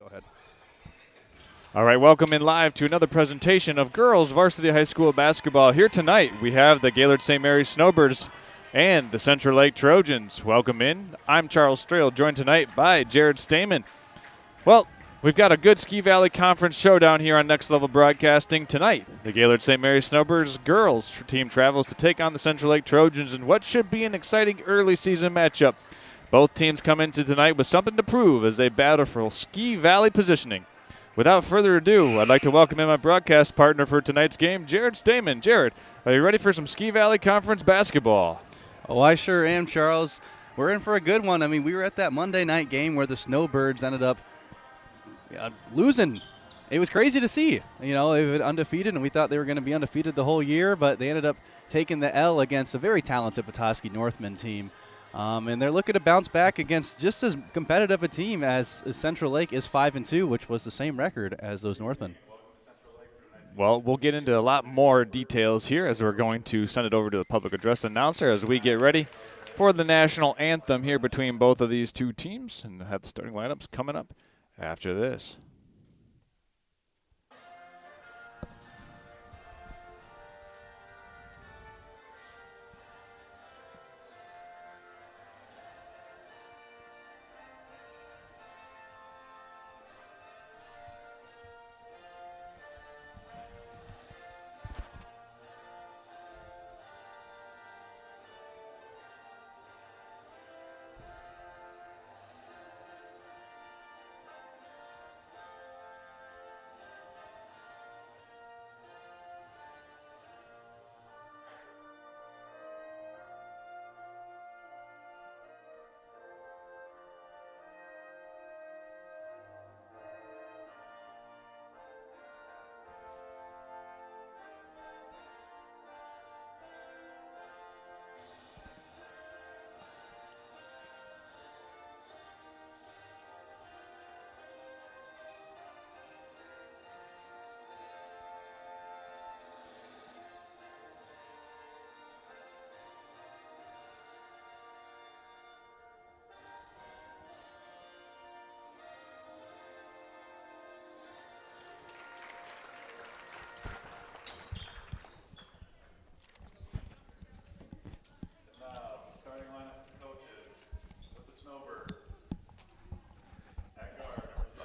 Go ahead. All right, welcome in live to another presentation of Girls Varsity High School basketball. Here tonight, we have the Gaylord St. Mary's Snowbirds and the Central Lake Trojans. Welcome in. I'm Charles Strail, joined tonight by Jared Stamen. Well, we've got a good Ski Valley Conference showdown here on Next Level Broadcasting tonight. The Gaylord St. Mary's Snowbirds girls team travels to take on the Central Lake Trojans in what should be an exciting early season matchup. Both teams come into tonight with something to prove as they battle for Ski Valley positioning. Without further ado, I'd like to welcome in my broadcast partner for tonight's game, Jared Stamen. Jared, are you ready for some Ski Valley Conference basketball? Oh, I sure am, Charles. We're in for a good one. I mean, we were at that Monday night game where the Snowbirds ended up losing. It was crazy to see. You know, they were undefeated, and we thought they were going to be undefeated the whole year, but they ended up taking the L against a very talented Petoskey Northman team. And they're looking to bounce back against just as competitive a team as Central Lake is 5-2, which was the same record as those Northmen. Well, we'll get into a lot more details here as we're going to send it over to the public address announcer as we get ready for the national anthem here between both of these two teams, and have the starting lineups coming up after this.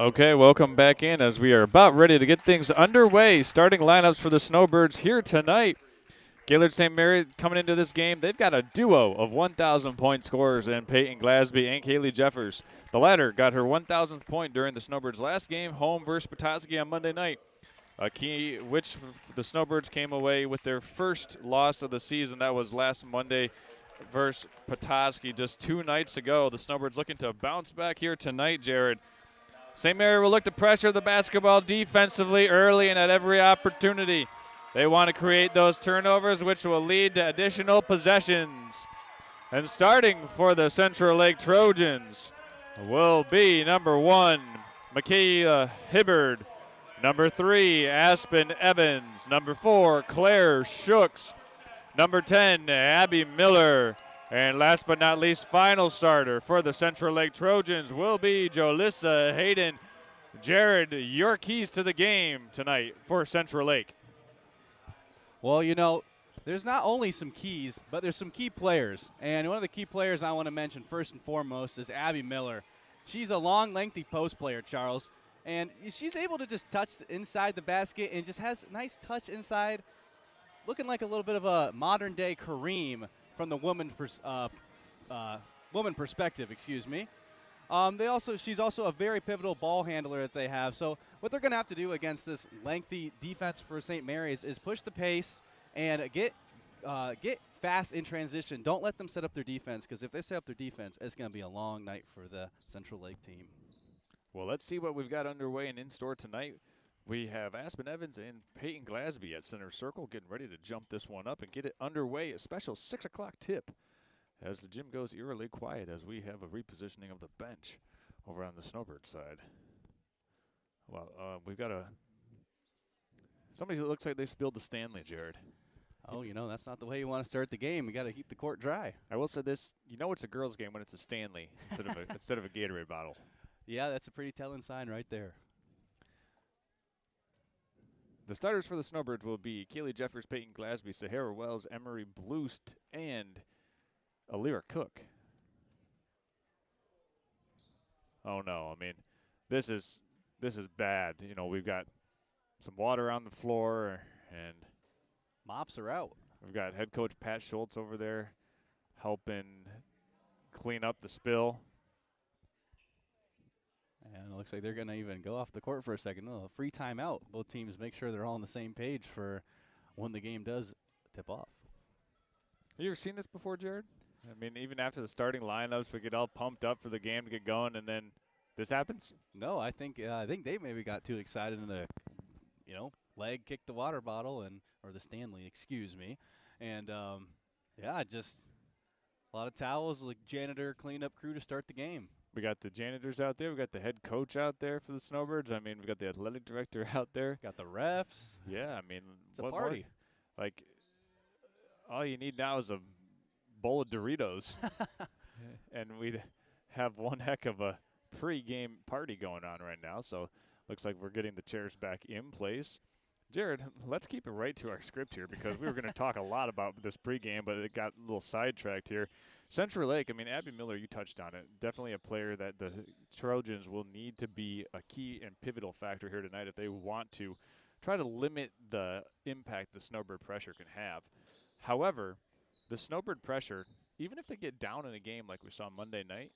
Okay, welcome back in as we are about ready to get things underway. Starting lineups for the Snowbirds here tonight. Gaylord St. Mary coming into this game, they've got a duo of 1,000-point scorers in Peyton Glasby and Kaylee Jeffers. The latter got her 1,000th point during the Snowbirds' last game, home versus Petoskey on Monday night. A key which the Snowbirds came away with their first loss of the season. That was last Monday versus Petoskey just 2 nights ago. The Snowbirds looking to bounce back here tonight, Jared. St. Mary will look to pressure the basketball defensively early and at every opportunity. They want to create those turnovers, which will lead to additional possessions. And starting for the Central Lake Trojans will be number 1, Michaela Hibbard. Number 3, Aspen Evans. Number 4, Claire Shooks. Number 10, Abby Miller. And last but not least, final starter for the Central Lake Trojans will be Jolissa Hayden. Jared, your keys to the game tonight for Central Lake. Well, you know, there's not only some keys, but there's some key players. And one of the key players I want to mention first and foremost is Abby Miller. She's a long, lengthy post player, Charles. And she's able to just touch inside the basket and just has a nice touch inside, looking like a little bit of a modern-day Kareem from the woman perspective, excuse me. She's also a very pivotal ball handler that they have. So what they're going to have to do against this lengthy defense for St. Mary's is push the pace and get fast in transition. Don't let them set up their defense, because if they set up their defense, it's going to be a long night for the Central Lake team. Well, let's see what we've got underway and in store tonight. We have Aspen Evans and Peyton Glasby at center circle, getting ready to jump this one up and get it underway. A special 6 o'clock tip as the gym goes eerily quiet as we have a repositioning of the bench over on the Snowbird side. Well, we've got somebody that looks like they spilled the Stanley, Jared. Oh, you know, that's not the way you want to start the game. You got to keep the court dry. I will say this, you know it's a girls' game when it's a Stanley instead of a Gatorade bottle. Yeah, that's a pretty telling sign right there. The starters for the Snowbirds will be Kaylee Jeffers, Peyton Glasby, Sahara Wells, Emery Bloost, and Alira Cook. Oh no, I mean, this is bad. You know, we've got some water on the floor, and Mops are out. we've got head coach Pat Schultz over there helping clean up the spill. And it looks like they're going to even go off the court for a second. Oh, a free timeout. Both teams make sure they're all on the same page for when the game does tip off. Have you ever seen this before, Jared? I mean, even after the starting lineups, we get all pumped up for the game to get going, and then this happens? No, I think they maybe got too excited and leg kicked the water bottle or the Stanley, excuse me, and just a lot of towels, like janitor cleanup crew to start the game. We got the janitors out there. We got the head coach out there for the Snowbirds. I mean, we got the athletic director out there. Got the refs. Yeah, I mean, it's a party. Like, all you need now is a bowl of Doritos, and we'd have one heck of a pre-game party going on right now. So looks like we're getting the chairs back in place. Jared, let's keep it right to our script here because we were going to talk a lot about this pregame, but it got a little sidetracked here. Central Lake, I mean, Abby Miller, you touched on it. Definitely a player that the Trojans will need to be a key and pivotal factor here tonight if they want to try to limit the impact the Snowbird pressure can have. However, the Snowbird pressure, even if they get down in a game like we saw Monday night,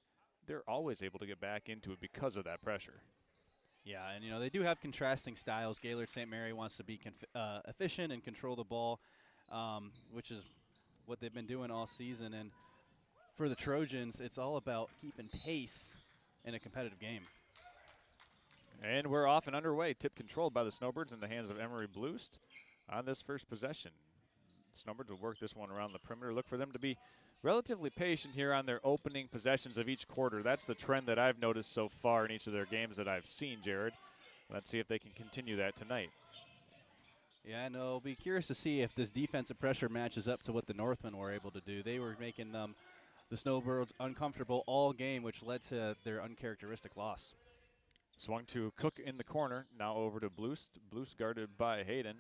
they're always able to get back into it because of that pressure. Yeah, and, they do have contrasting styles. Gaylord St. Mary wants to be efficient and control the ball, which is what they've been doing all season. And for the Trojans, it's all about keeping pace in a competitive game. And we're off and underway. Tip controlled by the Snowbirds in the hands of Emery Bloost on this first possession. Snowbirds will work this one around the perimeter. Look for them to be relatively patient here on their opening possessions of each quarter. That's the trend that I've noticed so far in each of their games that I've seen, Jared. Let's see if they can continue that tonight. Yeah, no, I'll be curious to see if this defensive pressure matches up to what the Northmen were able to do. They were making the Snowbirds uncomfortable all game, which led to their uncharacteristic loss. Swung to Cook in the corner. Now over to Bloost. Bloost guarded by Hayden.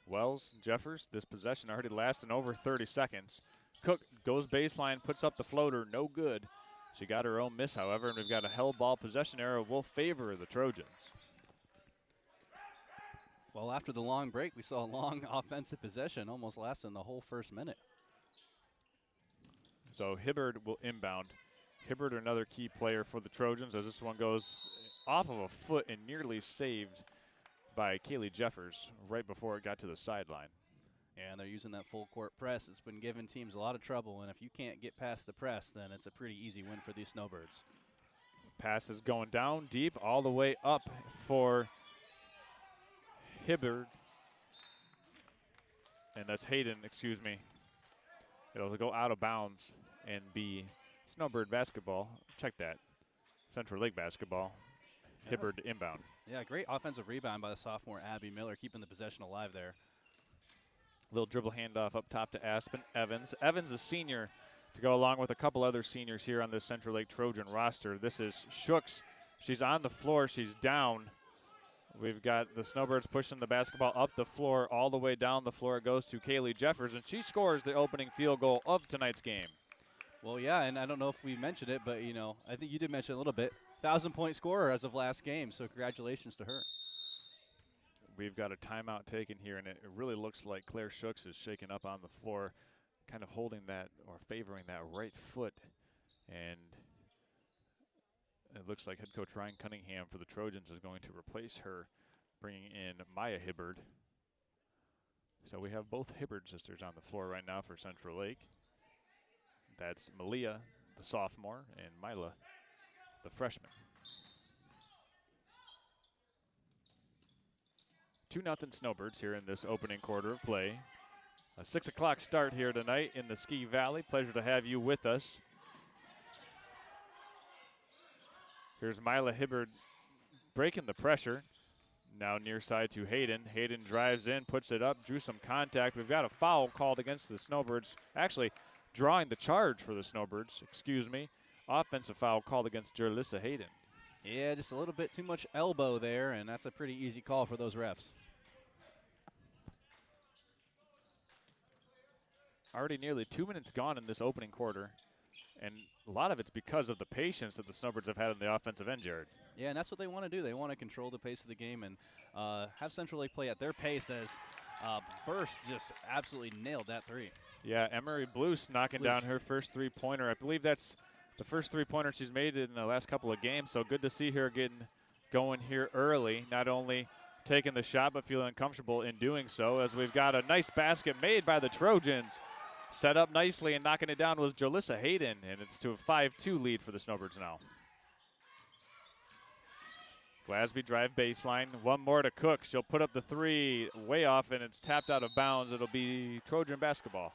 Wells, Jeffers, this possession already lasted over 30 seconds. Cook goes baseline, puts up the floater, no good. She got her own miss, however, and we've got a held ball possession arrow will favor the Trojans. Well, after the long break, we saw a long offensive possession, almost lasting the whole first minute. So Hibbard will inbound. Hibbard, another key player for the Trojans, as this one goes off of a foot and nearly saved by Kaylee Jeffers right before it got to the sideline. And they're using that full court press. It's been giving teams a lot of trouble, and if you can't get past the press, then it's a pretty easy win for these Snowbirds. Pass is going down deep all the way up for Hibbard. And that's Hayden, excuse me. It'll go out of bounds and be Snowbird basketball. Check that. Central Lake basketball. Hibbard inbound. Yeah, great offensive rebound by the sophomore Abby Miller, keeping the possession alive there. Little dribble handoff up top to Aspen Evans. Evans, a senior, to go along with a couple other seniors here on this Central Lake Trojan roster. This is Shooks. She's on the floor. She's down. We've got the Snowbirds pushing the basketball up the floor, all the way down the floor. It goes to Kaylee Jeffers, and she scores the opening field goal of tonight's game. Well, yeah, and I don't know if we mentioned it, but, I think you did mention it a little bit. 1,000-point scorer as of last game, so congratulations to her. We've got a timeout taken here, and it really looks like Claire Shooks is shaken up on the floor, kind of holding that or favoring that right foot. And it looks like head coach Ryan Cunningham for the Trojans is going to replace her, bringing in Maya Hibbard. So we have both Hibbard sisters on the floor right now for Central Lake. That's Malia, the sophomore, and Mila, the freshman. 2-0 Snowbirds here in this opening quarter of play. A 6 o'clock start here tonight in the Ski Valley. Pleasure to have you with us. Here's Mila Hibbard breaking the pressure. Now near side to Hayden. Hayden drives in, puts it up, drew some contact. We've got a foul called against the Snowbirds. Actually, drawing the charge for the Snowbirds, excuse me. Offensive foul called against Jerlissa Hayden. Yeah, just a little bit too much elbow there, and that's a pretty easy call for those refs. Already nearly 2 minutes gone in this opening quarter, and a lot of it's because of the patience that the Snowbirds have had on the offensive end, Jared. Yeah, and that's what they want to do. They want to control the pace of the game and have Central Lake play at their pace as Burst just absolutely nailed that three. Yeah, Emery Blues knocking down her first three-pointer. I believe that's the first three-pointer she's made in the last couple of games, so good to see her getting going here early, not only taking the shot but feeling comfortable in doing so, as we've got a nice basket made by the Trojans. Set up nicely and knocking it down was Jalissa Hayden, and it's to a 5-2 lead for the Snowbirds now. Glasby drive baseline. One more to Cook. She'll put up the three way off, and it's tapped out of bounds. It'll be Trojan basketball.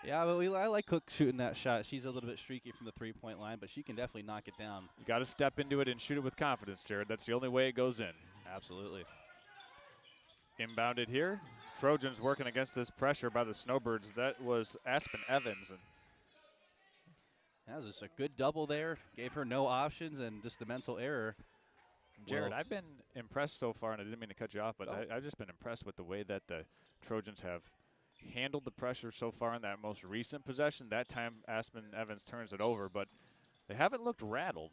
Yeah, but I like Cook shooting that shot. She's a little bit streaky from the three-point line, but she can definitely knock it down. You got to step into it and shoot it with confidence, Jared. That's the only way it goes in. Absolutely. Inbounded here. Trojans working against this pressure by the Snowbirds. That was Aspen Evans. And that was just a good double there. Gave her no options and just the mental error. Jared, I've been impressed so far, and I didn't mean to cut you off, but I've just been impressed with the way that the Trojans have handled the pressure so far in that most recent possession. That time Aspen Evans turns it over, but they haven't looked rattled.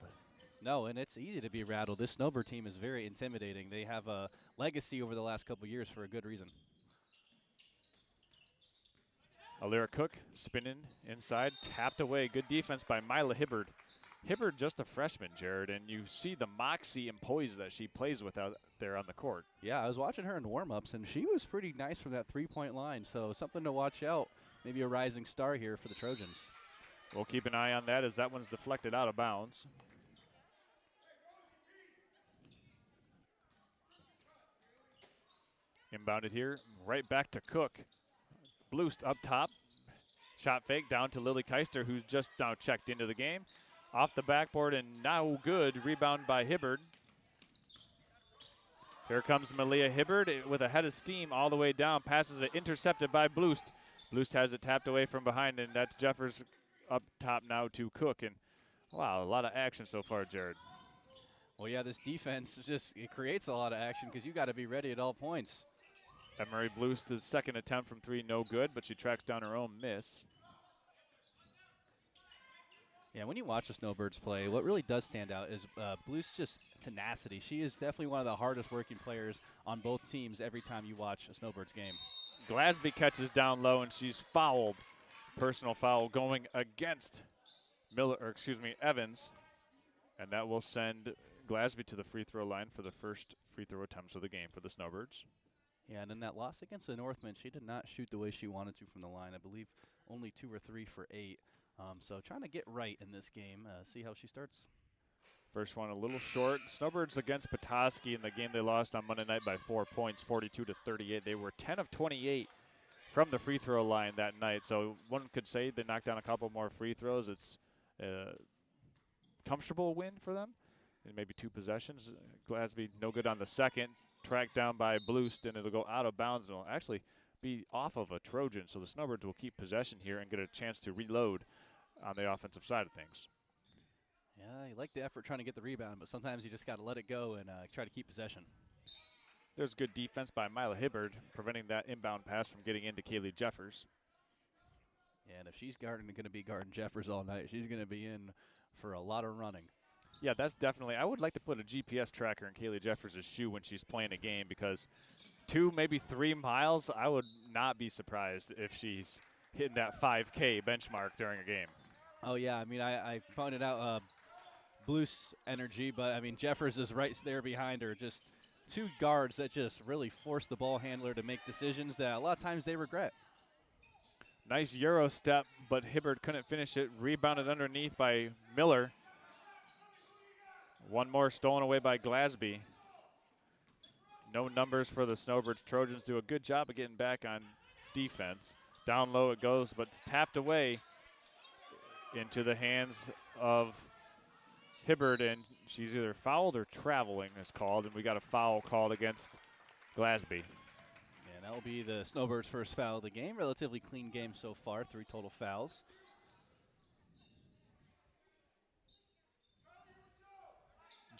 No, and it's easy to be rattled. This Snowbird team is very intimidating. They have a legacy over the last couple of years for a good reason. Alira Cook spinning inside, tapped away. Good defense by Mila Hibbard. Hibbard just a freshman, Jared, and you see the moxie and poise that she plays with out there on the court. Yeah, I was watching her in warm-ups, and she was pretty nice from that three-point line, so something to watch out. Maybe a rising star here for the Trojans. We'll keep an eye on that as that one's deflected out of bounds. Inbounded here, right back to Cook. Bloost up top. Shot fake down to Lily Keister, who's just now checked into the game. Off the backboard and now good. Rebound by Hibbard. Here comes Malia Hibbard with a head of steam all the way down. Passes it intercepted by Bloost. Bloost has it tapped away from behind, and that's Jeffers up top now to Cook. And wow, a lot of action so far, Jared. Well, yeah, this defense it creates a lot of action because you got to be ready at all points. Emery Bloost's second attempt from three, no good, but she tracks down her own miss. Yeah, when you watch the Snowbirds play, what really does stand out is Blue's just tenacity. She is definitely one of the hardest working players on both teams every time you watch a Snowbirds game. Glasby catches down low, and she's fouled. Personal foul going against Evans, and that will send Glasby to the free throw line for the first free throw attempts of the game for the Snowbirds. Yeah, and in that loss against the Northmen, she did not shoot the way she wanted to from the line. I believe only 2 or 3 for 8. So trying to get right in this game, see how she starts. First one a little short. Snowbirds against Petoskey in the game they lost on Monday night by 4 points, 42-38. They were 10 of 28 from the free throw line that night. So one could say they knocked down a couple more free throws. It's a comfortable win for them. And maybe 2 possessions. Glasby no good on the second. Tracked down by Bloost, and it'll go out of bounds. And it'll actually be off of a Trojan. So the Snowbirds will keep possession here and get a chance to reload on the offensive side of things. Yeah, you like the effort trying to get the rebound, but sometimes you just got to let it go and try to keep possession. There's good defense by Mila Hibbard, preventing that inbound pass from getting into Kaylee Jeffers. Yeah, and if she's going to be guarding Jeffers all night, she's going to be in for a lot of running. Yeah, that's definitely – I would like to put a GPS tracker in Kaylee Jeffers' shoe when she's playing a game because 2, maybe 3 miles, I would not be surprised if she's hitting that 5K benchmark during a game. Oh, yeah. I mean, I pointed out Blue's energy, but, I mean, Jeffers is right there behind her. Just 2 guards that just really force the ball handler to make decisions that a lot of times they regret. Nice Euro step, but Hibbard couldn't finish it. Rebounded underneath by Miller. One more stolen away by Glasby. No numbers for the Snowbirds. Trojans do a good job of getting back on defense. Down low it goes, but it's tapped away into the hands of Hibbard, and she's either fouled or traveling is called, and we got a foul called against Glasby. And that will be the Snowbirds' first foul of the game. Relatively clean game so far, 3 total fouls.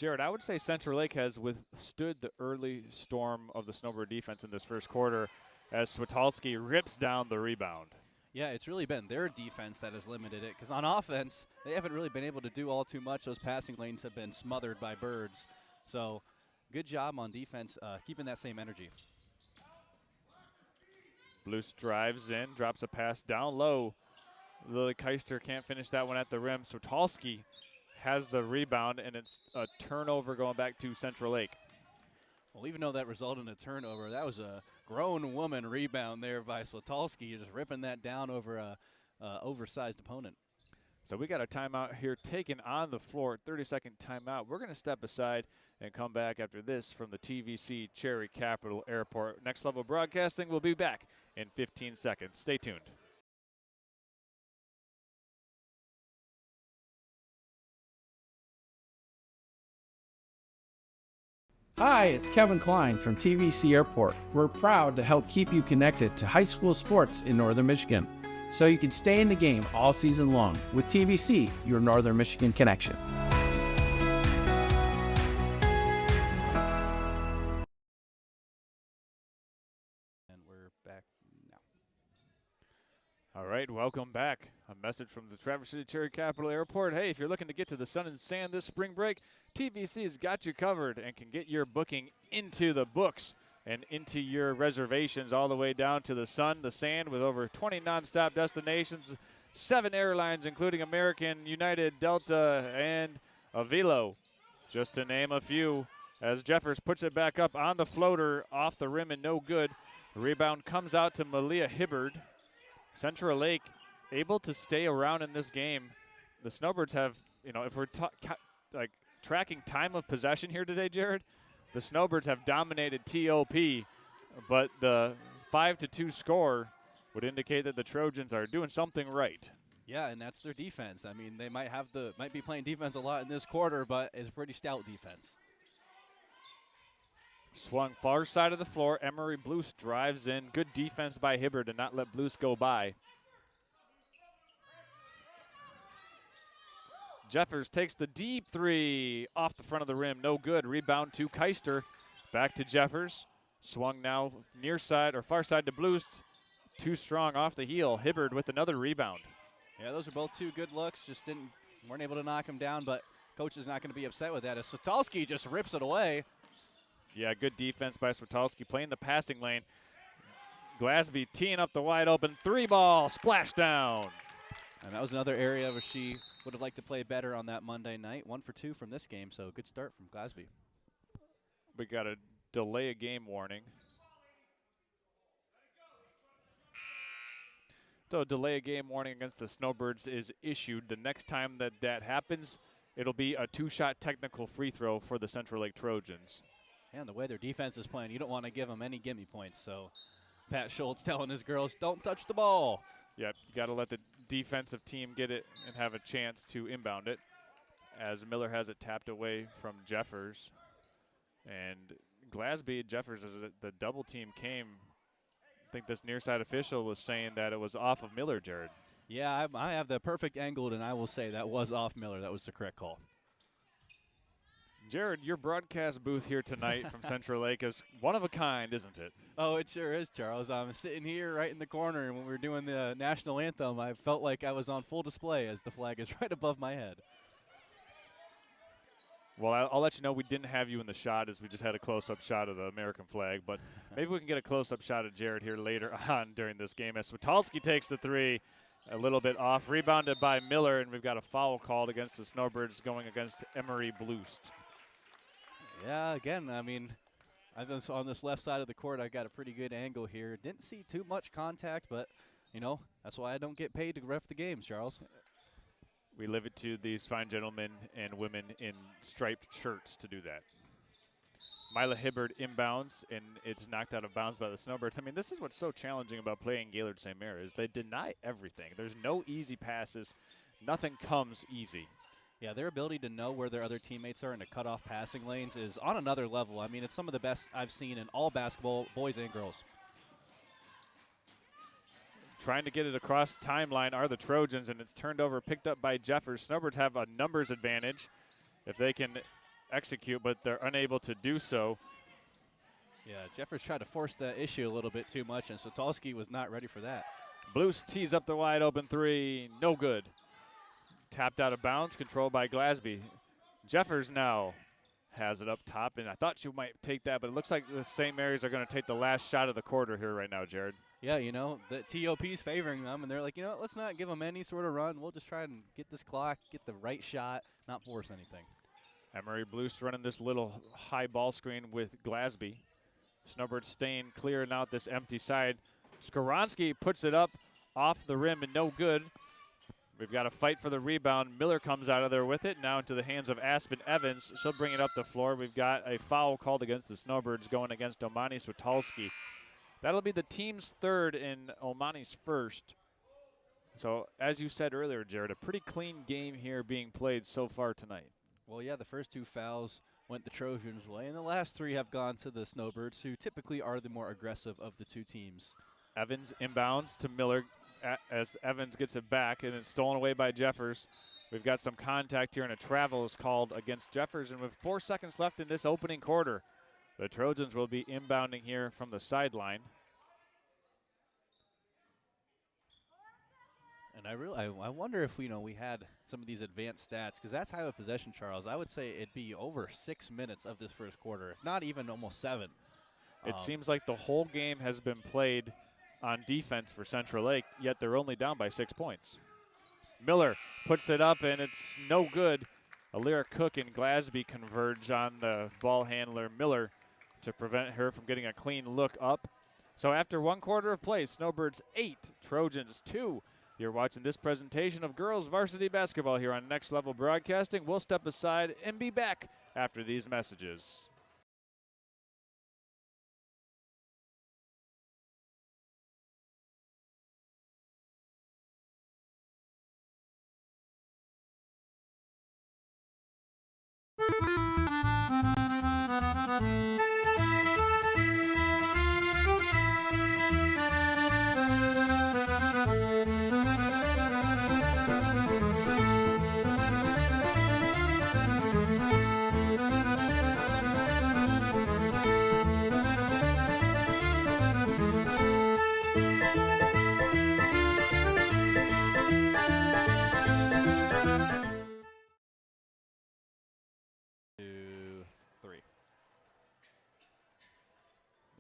Jared, I would say Central Lake has withstood the early storm of the Snowbird defense in this first quarter as Switalski rips down the rebound. Yeah, it's really been their defense that has limited it because on offense, they haven't really been able to do all too much. Those passing lanes have been smothered by Birds. So good job on defense keeping that same energy. Blues drives in, drops a pass down low. Lily Keister can't finish that one at the rim. Switalski has the rebound, and it's a turnover going back to Central Lake. Well, even though that resulted in a turnover, that was a grown woman rebound there by Switalski, just ripping that down over a oversized opponent. So we got a timeout here taken on the floor, 30-second timeout. We're going to step aside and come back after this from the TVC Cherry Capital Airport. Next Level Broadcasting will be back in 15 seconds. Stay tuned. Hi, it's Kevin Klein from TVC Airport. We're proud to help keep you connected to high school sports in Northern Michigan, so you can stay in the game all season long with TVC, your Northern Michigan connection. And we're back now. All right, welcome back. A message from the Traverse City Cherry Capital Airport. Hey, if you're looking to get to the sun and sand this spring break, TVC has got you covered and can get your booking into the books and into your reservations all the way down to the sun, the sand, with over 20 nonstop destinations, 7 airlines, including American, United, Delta, and Avilo, just to name a few. As Jeffers puts it back up on the floater, off the rim and no good. The rebound comes out to Malia Hibbard. Central Lake able to stay around in this game. The Snowbirds have, if we're tracking time of possession here today, Jared, the Snowbirds have dominated TOP, but the 5-2 score would indicate that the Trojans are doing something right. Yeah, and that's their defense. I mean, they might be playing defense a lot in this quarter, but it's a pretty stout defense. Swung far side of the floor. Emery Blues drives in. Good defense by Hibbard to not let Blues go by. Jeffers takes the deep three off the front of the rim. No good. Rebound to Keister. Back to Jeffers. Swung now near side or far side to Blues. Too strong off the heel. Hibbard with another rebound. Yeah, those are both two good looks. Just weren't able to knock him down, but coach is not going to be upset with that as Switalski just rips it away. Yeah, good defense by Switalski playing the passing lane. Glasby teeing up the wide open 3-ball, splash down. And that was another area where she would have liked to play better on that Monday night. 1 for 2 from this game, so good start from Glasby. We got a delay a game warning. So delay a game warning against the Snowbirds is issued. The next time that happens, it'll be a 2-shot technical free throw for the Central Lake Trojans. And the way their defense is playing, you don't want to give them any gimme points. So Pat Schultz telling his girls, don't touch the ball. Yep, you got to let the defensive team get it and have a chance to inbound it, as Miller has it tapped away from Jeffers. And Glasby, Jeffers, as the double team came, I think this near side official was saying that it was off of Miller, Jared. Yeah, I have the perfect angle, and I will say that was off Miller. That was the correct call. Jared, your broadcast booth here tonight from Central Lake is one of a kind, isn't it? Oh, it sure is, Charles. I'm sitting here right in the corner, and when we were doing the national anthem, I felt like I was on full display as the flag is right above my head. Well, I'll let you know we didn't have you in the shot as we just had a close-up shot of the American flag, but maybe we can get a close-up shot of Jared here later on during this game as Switalski takes the three. A little bit off, rebounded by Miller, and we've got a foul called against the Snowbirds going against Emery Bloost. Yeah, again, I mean, on this left side of the court, I got a pretty good angle here. Didn't see too much contact, but, that's why I don't get paid to ref the games, Charles. We leave it to these fine gentlemen and women in striped shirts to do that. Mila Hibbard inbounds, and it's knocked out of bounds by the Snowbirds. I mean, this is what's so challenging about playing Gaylord St. Mary is they deny everything. There's no easy passes. Nothing comes easy. Yeah, their ability to know where their other teammates are and to cut off passing lanes is on another level. I mean, it's some of the best I've seen in all basketball, boys and girls. Trying to get it across timeline are the Trojans, and it's turned over, picked up by Jeffers. Snowbirds have a numbers advantage. If they can execute, but they're unable to do so. Yeah, Jeffers tried to force the issue a little bit too much, and Sotalski was not ready for that. Blues tees up the wide open three. No good. Tapped out of bounds, controlled by Glasby. Jeffers now has it up top, and I thought she might take that, but it looks like the St. Mary's are going to take the last shot of the quarter here right now, Jared. Yeah, you know, the TOP's favoring them, and they're like, you know what, let's not give them any sort of run. We'll just try and get this clock, get the right shot, not force anything. Emery Blues running this little high ball screen with Glasby. Snowbirds staying clear now at this empty side. Skoronski puts it up off the rim and no good. We've got a fight for the rebound. Miller comes out of there with it. Now into the hands of Aspen Evans. She'll bring it up the floor. We've got a foul called against the Snowbirds going against Omani Switalski. That'll be the team's third and Omani's first. So as you said earlier, Jared, a pretty clean game here being played so far tonight. Well, yeah, the first 2 fouls went the Trojans' way, and the last 3 have gone to the Snowbirds, who typically are the more aggressive of the 2 teams. Evans inbounds to Miller as Evans gets it back, and it's stolen away by Jeffers. We've got some contact here, and a travel is called against Jeffers. And with 4 seconds left in this opening quarter, the Trojans will be inbounding here from the sideline. And I wonder if we had some of these advanced stats, because that's time of possession, Charles. I would say it'd be over 6 minutes of this first quarter, if not even almost 7. It seems like the whole game has been played on defense for Central Lake, yet they're only down by 6 points. Miller puts it up, and it's no good. Alira Cook and Glasby converge on the ball handler Miller to prevent her from getting a clean look up. So after 1 quarter of play, Snowbirds 8, Trojans 2. You're watching this presentation of girls varsity basketball here on Next Level Broadcasting. We'll step aside and be back after these messages.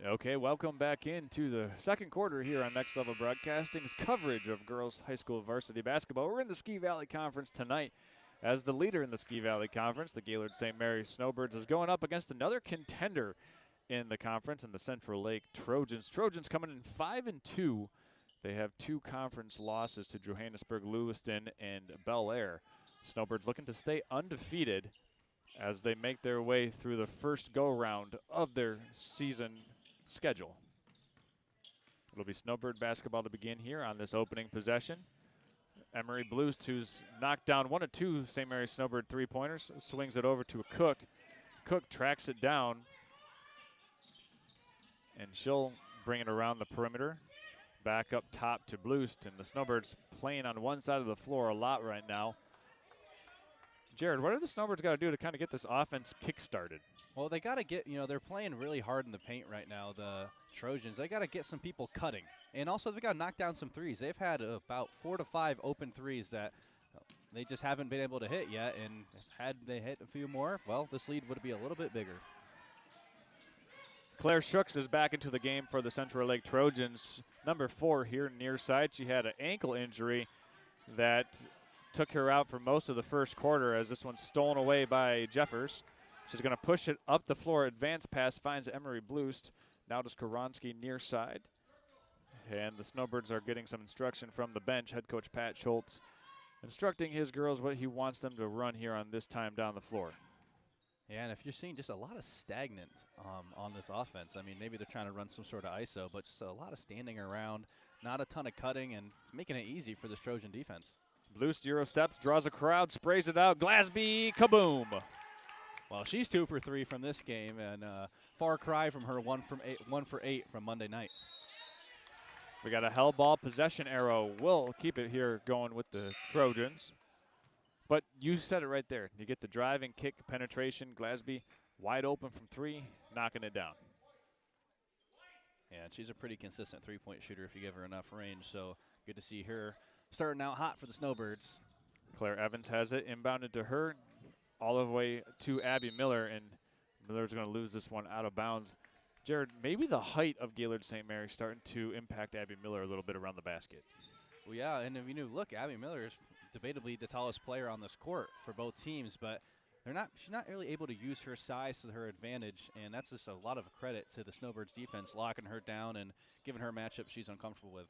Okay, welcome back into the second quarter here on Next Level Broadcasting's coverage of girls high school varsity basketball. We're in the Ski Valley Conference tonight. As the leader in the Ski Valley Conference, the Gaylord St. Mary's Snowbirds is going up against another contender in the conference, in the Central Lake Trojans. Trojans coming in 5-2. They have 2 conference losses to Johannesburg, Lewiston, and Bel Air. Snowbirds looking to stay undefeated as they make their way through the first go-round of their season schedule. It'll be Snowbird basketball to begin here on this opening possession. Emery Blues, who's knocked down 1 of 2 St. Mary's Snowbird 3-pointers, swings it over to a Cook. Cook tracks it down, and she'll bring it around the perimeter. Back up top to Blueston. The Snowbirds playing on one side of the floor a lot right now. Jared, what do the Snowbirds got to do to kind of get this offense kick-started? Well, they got to get, they're playing really hard in the paint right now, the Trojans. They got to get some people cutting. And also, they got to knock down some threes. They've had about 4 to 5 open threes that they just haven't been able to hit yet. And had they hit a few more, well, this lead would be a little bit bigger. Claire Shooks is back into the game for the Central Lake Trojans. Number 4 here near side. She had an ankle injury that took her out for most of the first quarter, as this one's stolen away by Jeffers. She's going to push it up the floor. Advance pass finds Emery Bloost. Now to Skoronski near side. And the Snowbirds are getting some instruction from the bench. Head coach Pat Schultz instructing his girls what he wants them to run here on this time down the floor. Yeah, and if you're seeing just a lot of stagnant on this offense, I mean, maybe they're trying to run some sort of ISO, but just a lot of standing around, not a ton of cutting, and it's making it easy for this Trojan defense. Bloost Euro steps, draws a crowd, sprays it out. Glasby, kaboom. Well, she's 2 for 3 from this game, and far cry from her 1 for 8 from Monday night. We got a hell ball possession arrow. We'll keep it here going with the Trojans. But you said it right there. You get the drive and kick penetration. Glasby wide open from 3, knocking it down. Yeah, and she's a pretty consistent three-point shooter if you give her enough range. So good to see her starting out hot for the Snowbirds. Claire Evans has it, inbounded to her, all the way to Abby Miller, and Miller's going to lose this one out of bounds. Jared, maybe the height of Gaylord St. Mary starting to impact Abby Miller a little bit around the basket. Well, yeah, and if you look, Abby Miller is debatably the tallest player on this court for both teams, but she's not really able to use her size to her advantage, and that's just a lot of credit to the Snowbirds defense, locking her down and giving her a matchup she's uncomfortable with.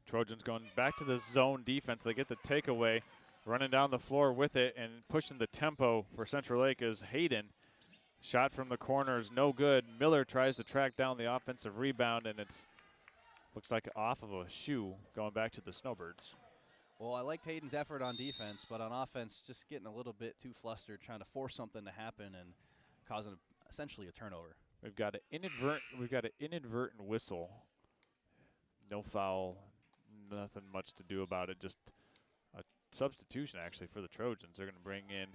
Trojans going back to the zone defense. They get the takeaway, running down the floor with it and pushing the tempo for Central Lake is Hayden. Shot from the corner is no good. Miller tries to track down the offensive rebound, and it's looks like off of a shoe going back to the Snowbirds. Well, I liked Hayden's effort on defense, but on offense, just getting a little bit too flustered, trying to force something to happen and causing essentially a turnover. We've got an inadvertent whistle. No foul, nothing much to do about it. Just a substitution actually for the Trojans. They're going to bring in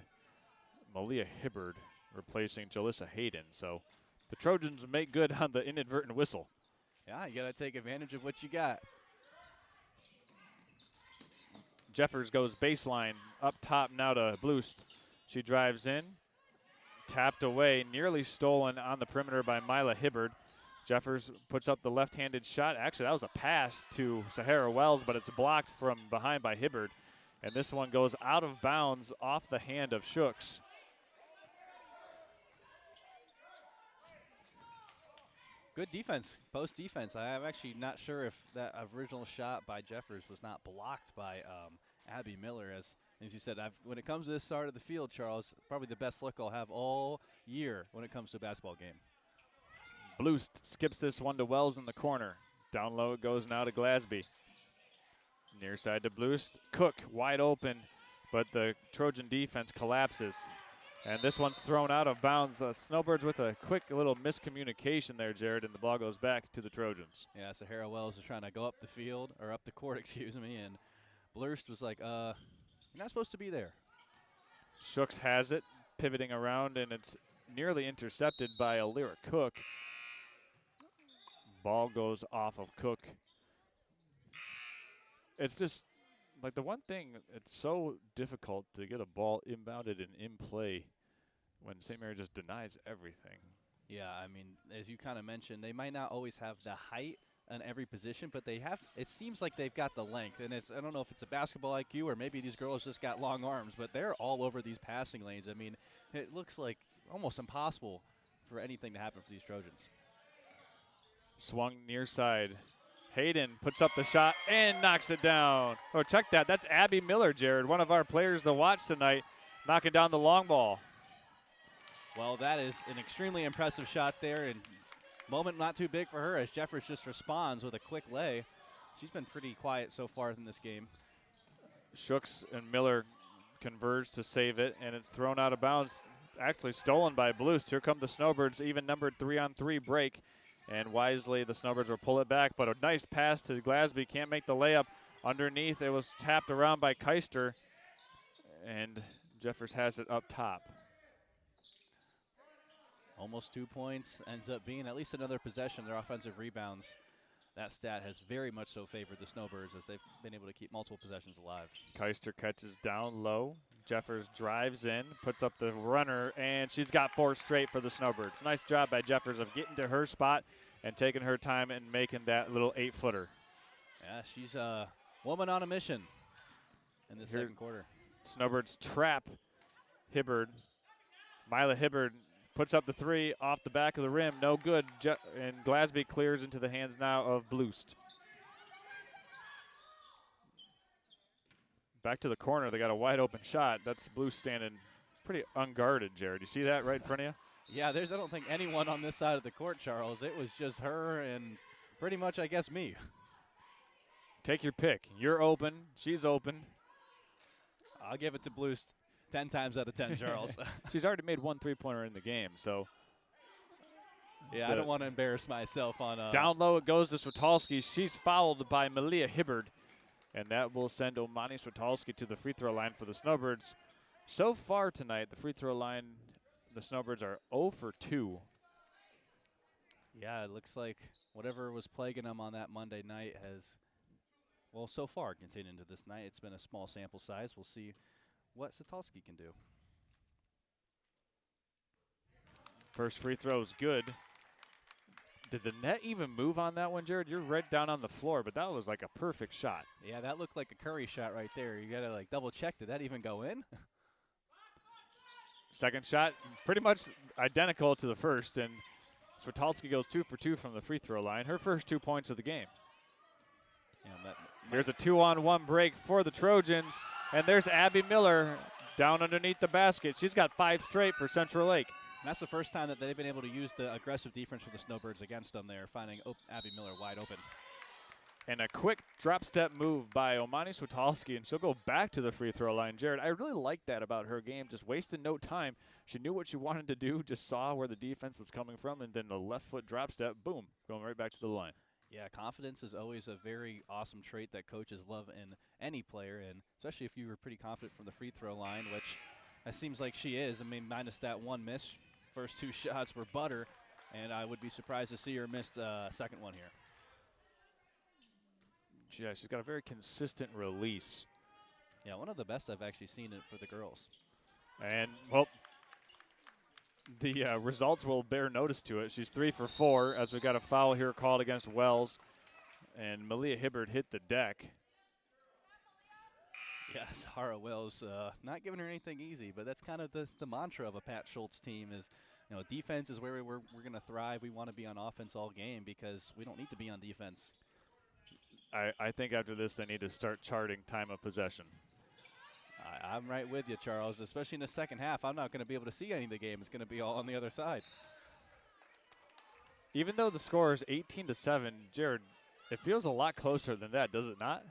Malia Hibbard, replacing Jalissa Hayden. So the Trojans make good on the inadvertent whistle. Yeah, you got to take advantage of what you got. Jeffers goes baseline up top now to Bloost. She drives in, tapped away, nearly stolen on the perimeter by Mila Hibbard. Jeffers puts up the left-handed shot. Actually, that was a pass to Sahara Wells, but it's blocked from behind by Hibbard. And this one goes out of bounds off the hand of Shooks. Good defense, post defense. I'm actually not sure if that original shot by Jeffers was not blocked by Abby Miller. As you said, when it comes to this side of the field, Charles, probably the best look I'll have all year when it comes to a basketball game. Bloost skips this one to Wells in the corner. Down low it goes now to Glasby. Near side to Bloost. Cook wide open, but the Trojan defense collapses. And this one's thrown out of bounds. Snowbirds with a quick little miscommunication there, Jared, and the ball goes back to the Trojans. Yeah, Sahara Wells was trying to go up the field, or up the court, excuse me, and Blurst was like, you're not supposed to be there. Shooks has it, pivoting around, and it's nearly intercepted by Alira Cook. Ball goes off of Cook. It's just, like the one thing, it's so difficult to get a ball inbounded and in play when St. Mary just denies everything. Yeah, I mean, as you kind of mentioned, they might not always have the height on every position, but they have, it seems like they've got the length. And I don't know if it's a basketball IQ or maybe these girls just got long arms, but they're all over these passing lanes. I mean, it looks like almost impossible for anything to happen for these Trojans. Swung near side. Hayden puts up the shot and knocks it down. Oh, check that. That's Abby Miller, Jared, one of our players to watch tonight, knocking down the long ball. Well, that is an extremely impressive shot there, and moment not too big for her as Jeffers just responds with a quick lay. She's been pretty quiet so far in this game. Shooks and Miller converge to save it, and it's thrown out of bounds. Actually stolen by Bloost. Here come the Snowbirds, even numbered 3-on-3 break. And wisely, the Snowbirds will pull it back, but a nice pass to Glasby. Can't make the layup. Underneath, it was tapped around by Keister, and Jeffers has it up top. Almost 2 points, ends up being at least another possession. Their offensive rebounds, that stat has very much so favored the Snowbirds as they've been able to keep multiple possessions alive. Keister catches down low. Jeffers drives in, puts up the runner, and she's got 4 straight for the Snowbirds. Nice job by Jeffers of getting to her spot and taking her time and making that little 8-footer. Yeah, she's a woman on a mission in the second quarter. Snowbirds trap Hibbard. Mila Hibbard puts up the 3 off the back of the rim. No good. And Glasby clears into the hands now of Bloost. Back to the corner. They got a wide open shot. That's Bloost standing pretty unguarded, Jared. You see that right in front of you? Yeah, there's I don't think anyone on this side of the court, Charles. It was just her and pretty much, I guess, me. Take your pick. You're open. She's open. I'll give it to Bloost 10 times out of 10, Charles. She's already made 1 3-pointer in the game, so. Yeah, I don't want to embarrass myself on. Down low it goes to Switalski. She's fouled by Malia Hibbard. and that will send Omani Switalski to the free throw line for the Snowbirds. So far tonight, the free throw line, the Snowbirds are 0 for 2. Yeah, it looks like whatever was plaguing them on that Monday night has, well, so far continued into this night. It's been a small sample size. We'll see what Switalski can do. First free throw is good. Did the net even move on that one, Jared? You're right down on the floor, but that was like a perfect shot. Yeah, that looked like a Curry shot right there. You got to like double check. Did that even go in? Second shot, pretty much identical to the first, and Switalski goes 2 for 2 from the free throw line. Her first 2 points of the game. Yeah, Here's a 2-on-1 break for the Trojans, and there's Abby Miller down underneath the basket. She's got 5 straight for Central Lake. And that's the first time that they've been able to use the aggressive defense for the Snowbirds against them there, finding Abby Miller wide open. And a quick drop-step move by Omani Switalski, and she'll go back to the free throw line. Jared, I really like that about her game, just wasting no time. She knew what she wanted to do, just saw where the defense was coming from, and then the left foot drop-step, boom, going right back to the line. Yeah, confidence is always a very awesome trait that coaches love in any player, and especially if you were pretty confident from the free throw line, which it seems like she is. I mean, minus that one miss. First 2 shots were butter, and I would be surprised to see her miss a second one here. Yeah, she's got a very consistent release. Yeah, one of the best I've actually seen it for the girls. And, well, the results will bear notice to it. She's 3 for 4 as we got a foul here called against Wells, and Malia Hibbert hit the deck. Yeah, Sahara Wells not giving her anything easy, but that's kind of the mantra of a Pat Schultz team is, you know, defense is where we're going to thrive. We want to be on offense all game because we don't need to be on defense. I think after this they need to start charting time of possession. I'm right with you, Charles, especially in the second half. I'm not going to be able to see any of the game. It's going to be all on the other side. Even though the score is 18-7, Jared, it feels a lot closer than that, does it not?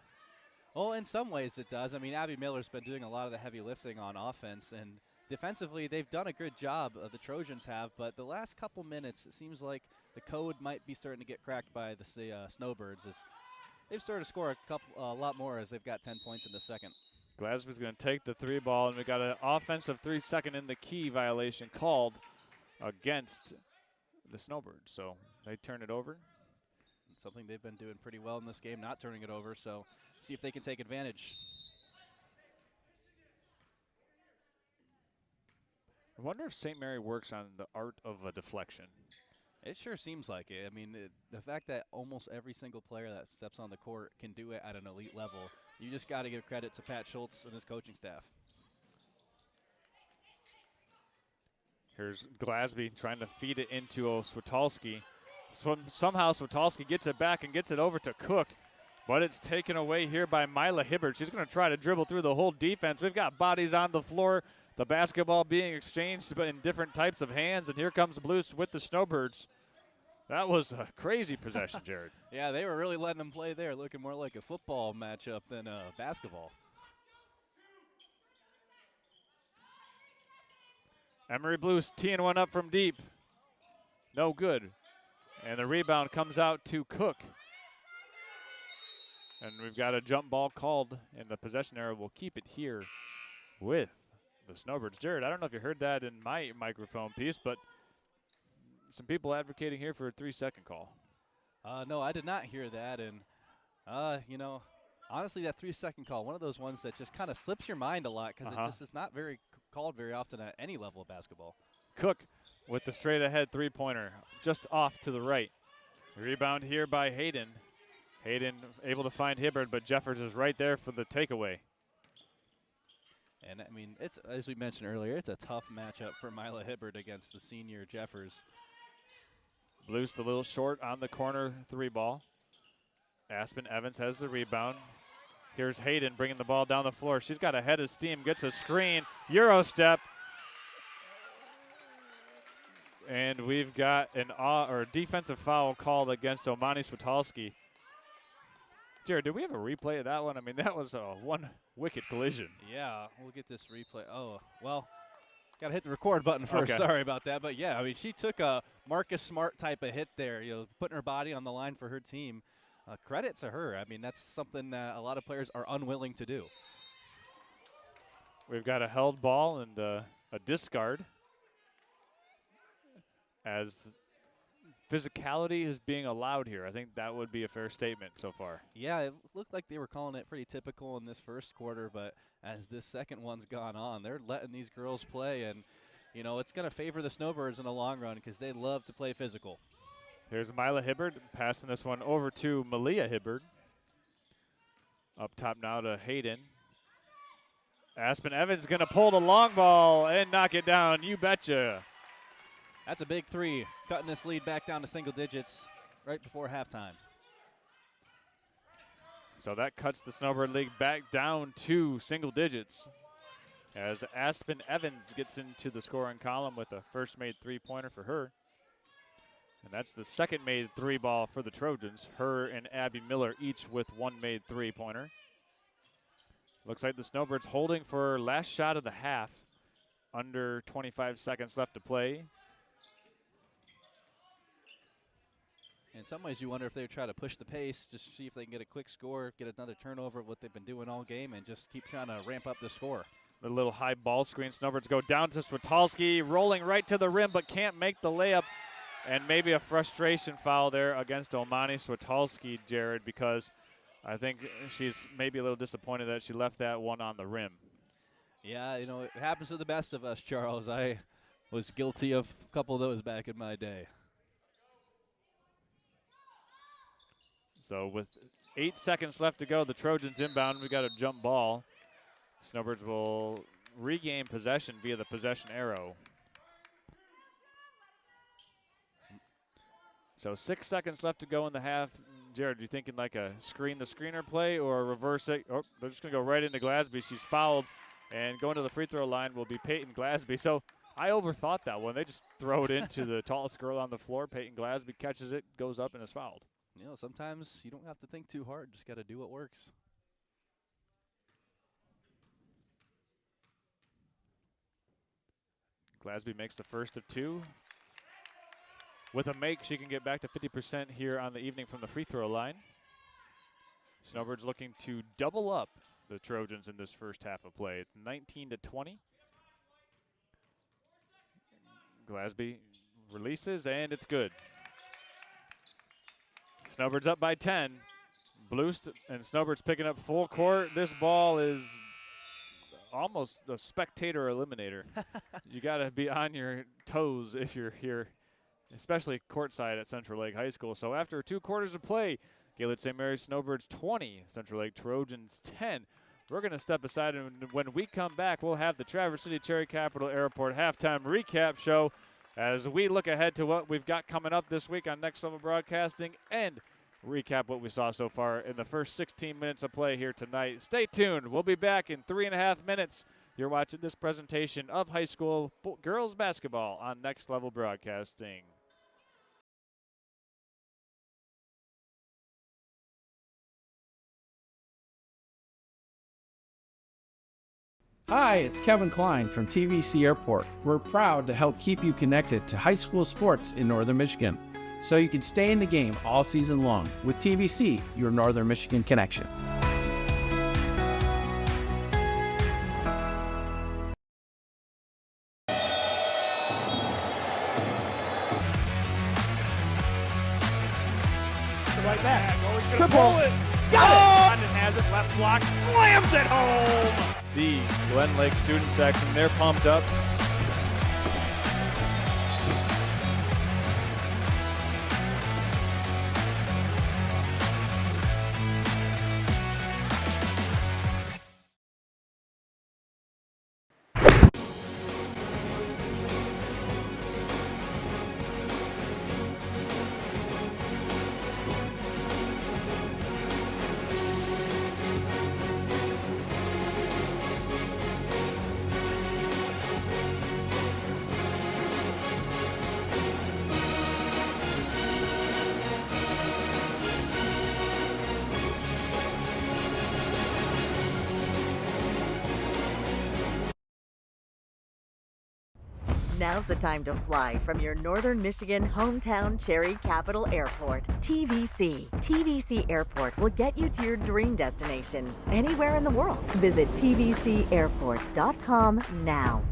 Well, in some ways it does. I mean, Abby Miller's been doing a lot of the heavy lifting on offense, and defensively they've done a good job, the Trojans have, but the last couple minutes it seems like the code might be starting to get cracked by the Snowbirds as they've started to score a lot more as they've got 10 points in the second. Glasgow's going to take the 3 ball, and we got an offensive 3-second in the key violation called against the Snowbirds. So they turn it over. It's something they've been doing pretty well in this game, not turning it over. So see if they can take advantage. I wonder if St. Mary works on the art of a deflection. It sure seems like it. I mean, the fact that almost every single player that steps on the court can do it at an elite level, you just got to give credit to Pat Schultz and his coaching staff. Here's Glasby trying to feed it into Switalski. Somehow Switalski gets it back and gets it over to Cook, but it's taken away here by Mila Hibbert. She's going to try to dribble through the whole defense. We've got bodies on the floor, the basketball being exchanged in different types of hands, and here comes Blues with the Snowbirds. That was a crazy possession, Jared. Yeah, they were really letting them play there, looking more like a football matchup than basketball. Emory Blues teeing one up from deep. No good. And the rebound comes out to Cook. And we've got a jump ball called, and the possession area will keep it here with the Snowbirds. Jared, I don't know if you heard that in my microphone piece, but some people advocating here for a 3-second call. No, I did not hear that. And, you know, honestly, that 3-second call, one of those ones that just kind of slips your mind a lot because it just is not very called very often at any level of basketball. Cook with the straight-ahead three-pointer just off to the right. Rebound here by Hayden. Hayden able to find Hibbert, but Jeffers is right there for the takeaway. And, I mean, it's as we mentioned earlier, it's a tough matchup for Mila Hibbert against the senior Jeffers. Blues a little short on the corner 3-ball. Aspen Evans has the rebound. Here's Hayden bringing the ball down the floor. She's got a head of steam, gets a screen, Euro step. And we've got a defensive foul called against Omani Switalski. Jared, did we have a replay of that one? I mean, that was a one wicked collision. Yeah, we'll get this replay. Oh, well, got to hit the record button first. Okay. Sorry about that. But, yeah, I mean, she took a Marcus Smart type of hit there, you know, putting her body on the line for her team. Credit to her. I mean, that's something that a lot of players are unwilling to do. We've got a held ball and a discard as physicality is being allowed here. I think that would be a fair statement so far. Yeah, it looked like they were calling it pretty typical in this first quarter, but as this second one's gone on, they're letting these girls play, and, you know, it's going to favor the Snowbirds in the long run because they love to play physical. Here's Mila Hibbard passing this one over to Malia Hibbard. Up top now to Hayden. Aspen Evans going to pull the long ball and knock it down. You betcha. That's a big three, cutting this lead back down to single digits right before halftime. So that cuts the Snowbird League back down to single digits as Aspen Evans gets into the scoring column with a first made three-pointer for her. And that's the second made three ball for the Trojans. Her and Abby Miller each with one made three-pointer. Looks like the Snowbirds holding for last shot of the half. Under 25 seconds left to play. In some ways, you wonder if they would try to push the pace, just see if they can get a quick score, get another turnover, what they've been doing all game, and just keep trying to ramp up the score. The little high ball screen. Snowbirds go down to Switalski, rolling right to the rim, but can't make the layup. And maybe a frustration foul there against Omani Switalski, Jared, because I think she's maybe a little disappointed that she left that one on the rim. Yeah, you know, it happens to the best of us, Charles. I was guilty of a couple of those back in my day. So with 8 seconds left to go, the Trojans inbound. We got a jump ball. Snowbirds will regain possession via the possession arrow. So 6 seconds left to go in the half. Jared, you thinking like a screen the screener play or reverse it? Oh, they're just going to go right into Glasby. She's fouled, and going to the free throw line will be Peyton Glasby. So I overthought that one. They just throw it into the tallest girl on the floor. Peyton Glasby catches it, goes up, and is fouled. You know, sometimes you don't have to think too hard. Just got to do what works. Glasby makes the first of two. With a make, she can get back to 50% here on the evening from the free throw line. Snowbirds looking to double up the Trojans in this first half of play. It's 19-20. Glasby releases, and it's good. Snowbirds up by 10. And Snowbirds picking up full court. This ball is almost a spectator eliminator. You got to be on your toes if you're here, especially courtside at Central Lake High School. So after 2 quarters of play, Gaylord St. Mary's Snowbirds 20, Central Lake Trojans 10. We're going to step aside, and when we come back, we'll have the Traverse City Cherry Capital Airport halftime recap show as we look ahead to what we've got coming up this week on Next Level Broadcasting and recap what we saw so far in the first 16 minutes of play here tonight. Stay tuned. We'll be back in 3.5 minutes. You're watching this presentation of high school girls basketball on Next Level Broadcasting. Hi, it's Kevin Klein from TVC Airport. We're proud to help keep you connected to high school sports in Northern Michigan, so you can stay in the game all season long with TVC, your Northern Michigan connection. Right back. Always going to pull it. Got it! London has it. Left block. Slams it home. The Glen Lake student section, they're pumped up. Now's the time to fly from your Northern Michigan hometown cherry capital airport, TVC. TVC Airport will get you to your dream destination anywhere in the world. Visit tvcairport.com now.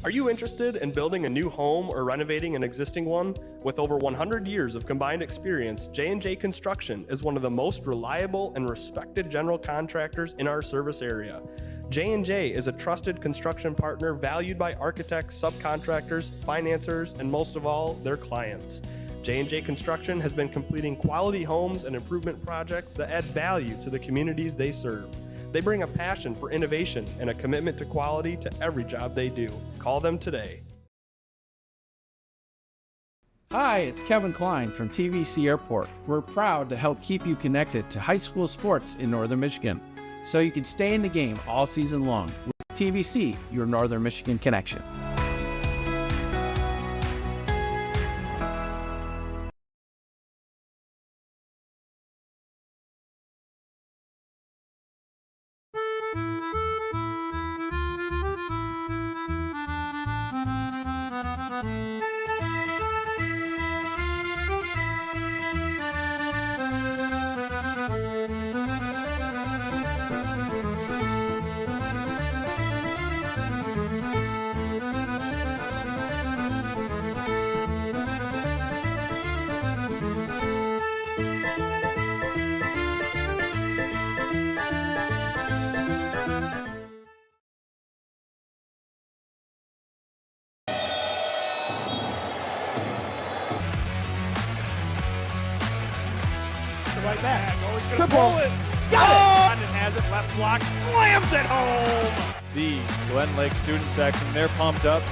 Are you interested in building a new home or renovating an existing one? With over 100 years of combined experience, J&J Construction is one of the most reliable and respected general contractors in our service area. J&J is a trusted construction partner valued by architects, subcontractors, financiers, and most of all, their clients. J&J Construction has been completing quality homes and improvement projects that add value to the communities they serve. They bring a passion for innovation and a commitment to quality to every job they do. Call them today. Hi, it's Kevin Klein from TVC Airport. We're proud to help keep you connected to high school sports in Northern Michigan, so you can stay in the game all season long with TVC, your Northern Michigan connection. Right back. Always gonna pull it. Got it! London has it. Left block. Slams it home. The Glen Lake student section, they're pumped up.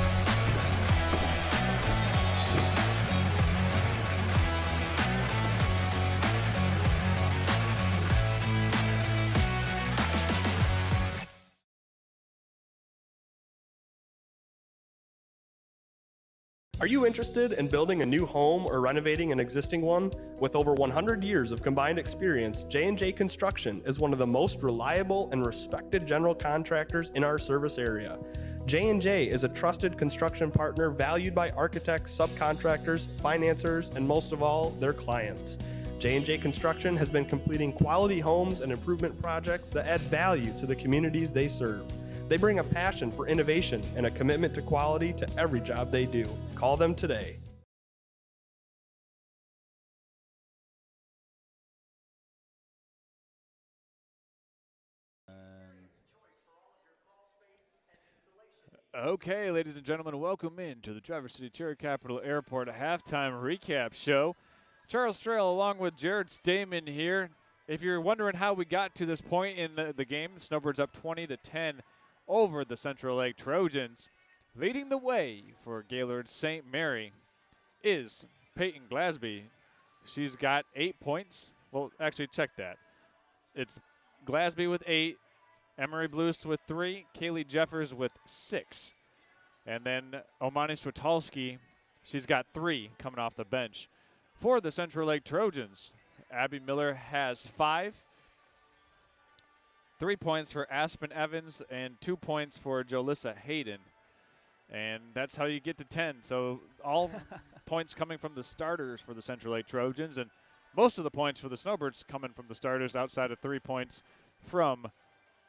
Are you interested in building a new home or renovating an existing one? With over 100 years of combined experience, J&J Construction is one of the most reliable and respected general contractors in our service area. J&J is a trusted construction partner valued by architects, subcontractors, financiers, and most of all, their clients. J&J Construction has been completing quality homes and improvement projects that add value to the communities they serve. They bring a passion for innovation and a commitment to quality to every job they do. Call them today. Okay, ladies and gentlemen, welcome in to the Traverse City Cherry Capital Airport halftime recap show. Charles Trail along with Jared Stamen here. If you're wondering how we got to this point in the game, Snowbirds up 20-10 over the Central Lake Trojans. Leading the way for Gaylord St. Mary is Peyton Glasby. She's got 8 points. Well, actually, check that. It's Glasby with 8, Emery Bluest with 3, Kaylee Jeffers with 6. And then Omani Switalski, she's got 3 coming off the bench. For the Central Lake Trojans, Abby Miller has 5. 3 points for Aspen Evans and 2 points for Jolissa Hayden. And that's how you get to 10. So all points coming from the starters for the Central Lake Trojans, and most of the points for the Snowbirds coming from the starters outside of 3 points from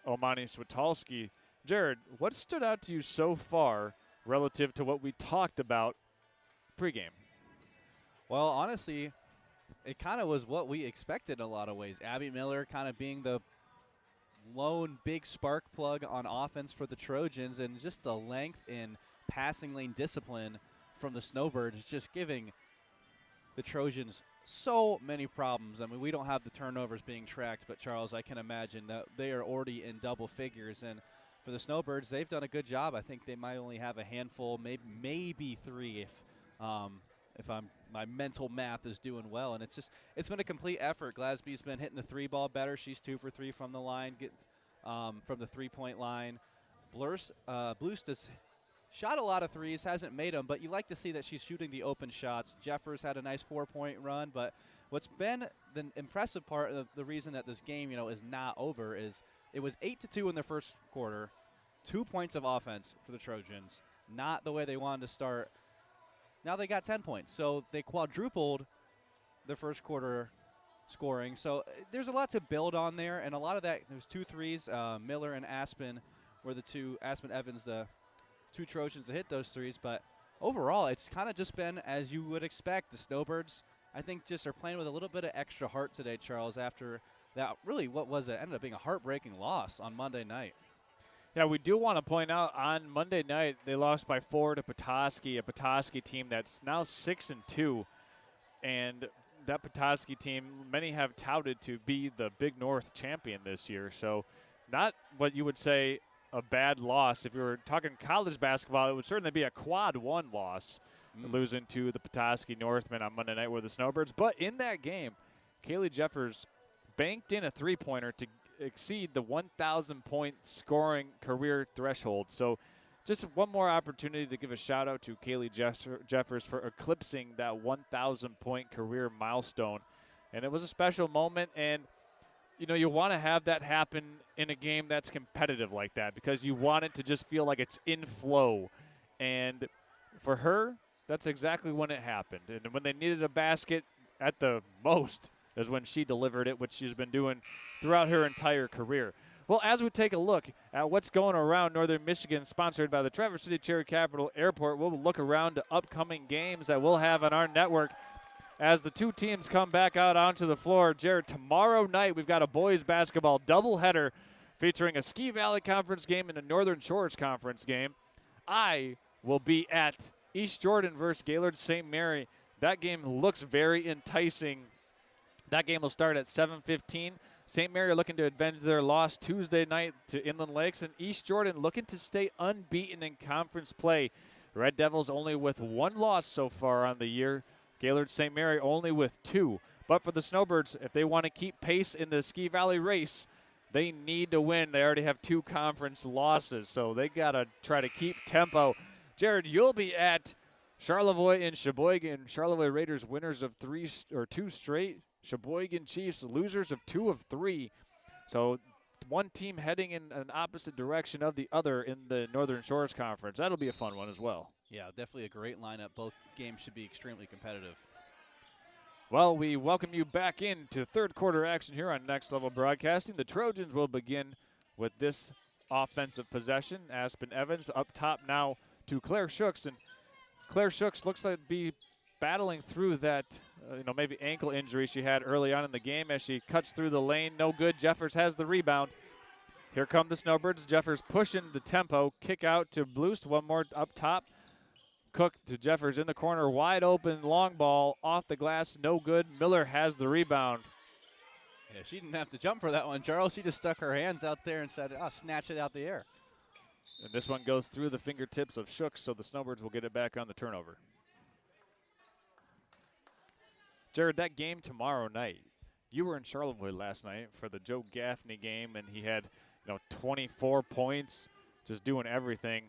Omani Switalski. Jared, what stood out to you so far relative to what we talked about pregame? Well, honestly, it kind of was what we expected in a lot of ways. Abby Miller kind of being the lone big spark plug on offense for the Trojans, and just the length in passing lane discipline from the Snowbirds just giving the Trojans so many problems. I mean, we don't have the turnovers being tracked, but Charles, I can imagine that they are already in double figures. And for the Snowbirds, they've done a good job. I think they might only have a handful, maybe 3 if my mental math is doing well. And it's been a complete effort. Glasby's been hitting the 3-ball better. She's 2 for 3 from the line, from the 3-point line. Blust has shot a lot of threes, hasn't made them, but you like to see that she's shooting the open shots. Jeffers had a nice 4-point run, but what's been the impressive part of the reason that this game, is not over is it was 8-2 in the first quarter, 2 points of offense for the Trojans, not the way they wanted to start. Now they got 10 points, so they quadrupled the first quarter scoring. So there's a lot to build on there, and a lot of that, there's 2 threes. Miller and Aspen were the 2, Aspen Evans, the 2 Trojans to hit those threes, but overall it's kind of just been as you would expect. The Snowbirds, I think, just are playing with a little bit of extra heart today, Charles, after that ended up being a heartbreaking loss on Monday night. Yeah, we do want to point out on Monday night they lost by 4 to Petoskey, a Petoskey team that's now 6-2, and that Petoskey team many have touted to be the Big North champion this year, so not what you would say a bad loss. If you were talking college basketball, it would certainly be a quad 1 loss, losing to the Petoskey Northmen on Monday night with the Snowbirds. But in that game, Kaylee Jeffers banked in a 3-pointer to exceed the 1,000-point scoring career threshold. So just one more opportunity to give a shout-out to Kaylee Jeffers for eclipsing that 1,000-point career milestone. And it was a special moment, and you want to have that happen in a game that's competitive like that because you want it to just feel like it's in flow. And for her, that's exactly when it happened. And when they needed a basket at the most is when she delivered it, which she's been doing throughout her entire career. Well, as we take a look at what's going around Northern Michigan, sponsored by the Traverse City Cherry Capital Airport, we'll look around to upcoming games that we'll have on our network as the 2 teams come back out onto the floor. Jared, tomorrow night we've got a boys basketball doubleheader featuring a Ski Valley Conference game and a Northern Shores Conference game. I will be at East Jordan versus Gaylord St. Mary. That game looks very enticing. That game will start at 7:15. St. Mary are looking to avenge their loss Tuesday night to Inland Lakes, and East Jordan looking to stay unbeaten in conference play. Red Devils only with 1 loss so far on the year. Gaylord St. Mary only with 2. But for the Snowbirds, if they want to keep pace in the Ski Valley race, they need to win. They already have 2 conference losses, so they got to try to keep tempo. Jared, you'll be at Charlevoix and Sheboygan. Charlevoix Raiders winners of 2 straight. Sheboygan Chiefs losers of 2 of 3. So one team heading in an opposite direction of the other in the Northern Shores Conference. That'll be a fun one as well. Yeah, definitely a great lineup. Both games should be extremely competitive. Well, we welcome you back into 3rd quarter action here on Next Level Broadcasting. The Trojans will begin with this offensive possession. Aspen Evans up top now to Claire Shooks, and Claire Shooks looks like to be battling through that maybe ankle injury she had early on in the game as she cuts through the lane. No good. Jeffers has the rebound. Here come the Snowbirds. Jeffers pushing the tempo. Kick out to Blust. One more up top. Cook to Jeffers in the corner. Wide open. Long ball off the glass. No good. Miller has the rebound. Yeah, she didn't have to jump for that one, Charles. She just stuck her hands out there and said, snatch it out the air. And this one goes through the fingertips of Shooks, so the Snowbirds will get it back on the turnover. Jared, that game tomorrow night, you were in Charlevoix last night for the Joe Gaffney game, and he had 24 points, just doing everything.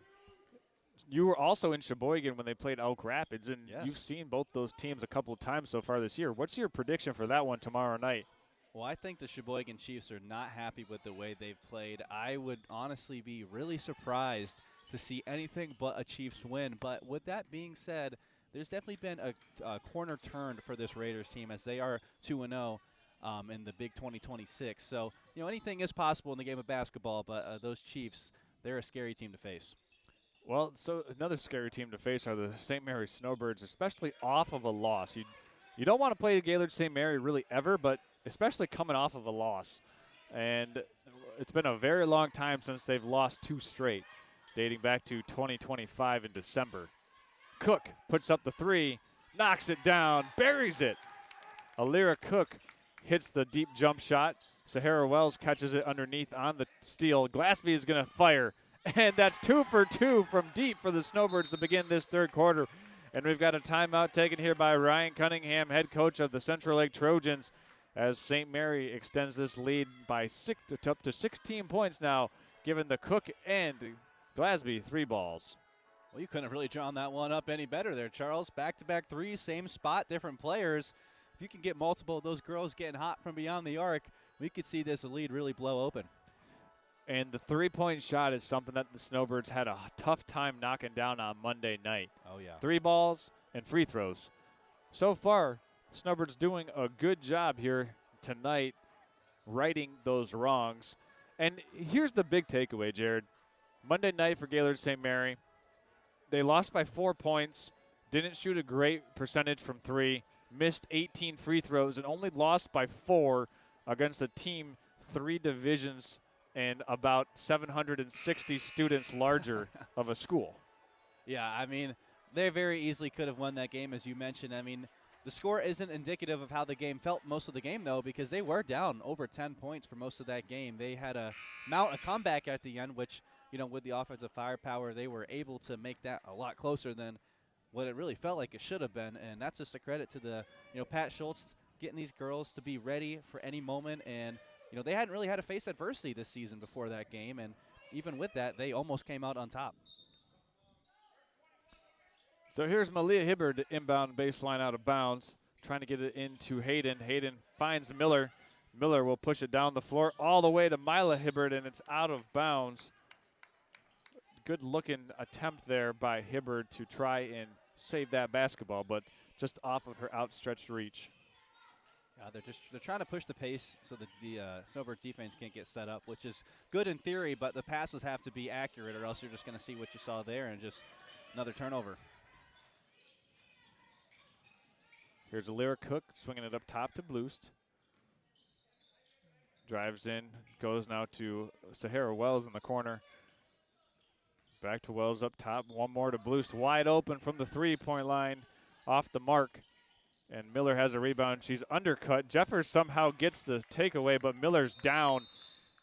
You were also in Sheboygan when they played Oak Rapids, and yes, you've seen both those teams a couple of times so far this year. What's your prediction for that one tomorrow night? Well, I think the Sheboygan Chiefs are not happy with the way they've played. I would honestly be really surprised to see anything but a Chiefs win. But with that being said, there's definitely been a corner turned for this Raiders team as they are 2-0 in the Big 2026. So, anything is possible in the game of basketball, but those Chiefs, they're a scary team to face. Well, so another scary team to face are the St. Mary Snowbirds, especially off of a loss. You don't want to play Gaylord St. Mary really ever, but especially coming off of a loss. And it's been a very long time since they've lost 2 straight, dating back to 2025 in December. Cook puts up the 3, knocks it down, buries it. Alira Cook hits the deep jump shot. Sahara Wells catches it underneath on the steal. Glassby is going to fire. And that's 2 for 2 from deep for the Snowbirds to begin this third quarter. And we've got a timeout taken here by Ryan Cunningham, head coach of the Central Lake Trojans, as St. Mary extends this lead by up to 16 points now, giving the Cook and Glassby 3 balls. Well, you couldn't have really drawn that one up any better there, Charles. Back-to-back threes, same spot, different players. If you can get multiple of those girls getting hot from beyond the arc, we could see this lead really blow open. And the three-point shot is something that the Snowbirds had a tough time knocking down on Monday night. Oh, yeah. 3 balls and free throws. So far, Snowbirds doing a good job here tonight righting those wrongs. And here's the big takeaway, Jared. Monday night for Gaylord St. Mary, they lost by 4 points, didn't shoot a great percentage from 3, missed 18 free throws, and only lost by 4 against a team 3 divisions and about 760 students larger of a school. Yeah, I mean, they very easily could have won that game, as you mentioned. I mean, the score isn't indicative of how the game felt most of the game, though, because they were down over 10 points for most of that game. They had a comeback at the end, which, you know, with the offensive firepower, they were able to make that a lot closer than what it really felt like it should have been. And that's just a credit to the, you know, Pat Schultz getting these girls to be ready for any moment. And, you know, they hadn't really had to face adversity this season before that game. And even with that, they almost came out on top. So here's Malia Hibbard inbound baseline out of bounds, trying to get it into Hayden. Hayden finds Miller. Miller will push it down the floor all the way to Mila Hibbard, and it's out of bounds. Good looking attempt there by Hibbard to try and save that basketball, but just off of her outstretched reach. They're trying to push the pace so that the Snowbirds defense can't get set up, which is good in theory, but the passes have to be accurate, or else you're just going to see what you saw there and just another turnover. Here's Alira Cook swinging it up top to Bloost. Drives in, goes now to Sahara Wells in the corner. Back to Wells up top. One more to Bloost. Wide open from the three-point line, off the mark. And Miller has a rebound. She's undercut. Jeffers somehow gets the takeaway, but Miller's down,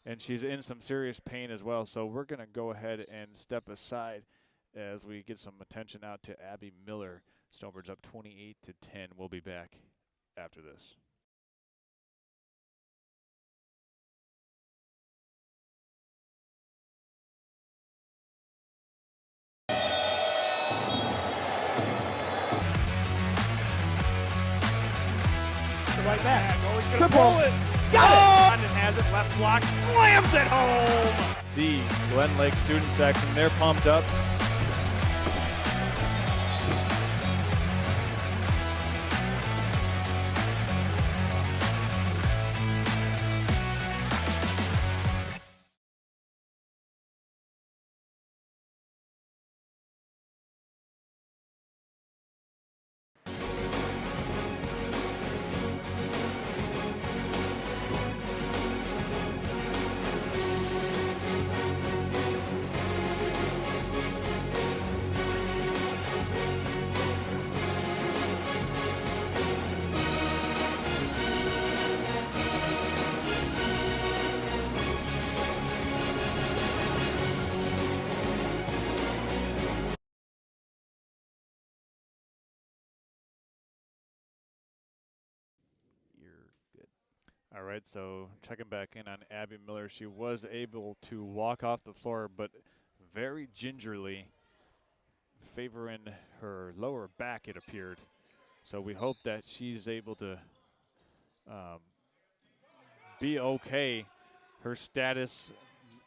and she's in some serious pain as well. So we're going to go ahead and step aside as we get some attention out to Abby Miller. Snowbirds up 28-10. We'll be back after this. Right back. Always going to pull it. Got it. London has it. Left block. Slams it home. The Glen Lake student section, they're pumped up. All right, so checking back in on Abby Miller. She was able to walk off the floor, but very gingerly, favoring her lower back, it appeared. So we hope that she's able to be okay. Her status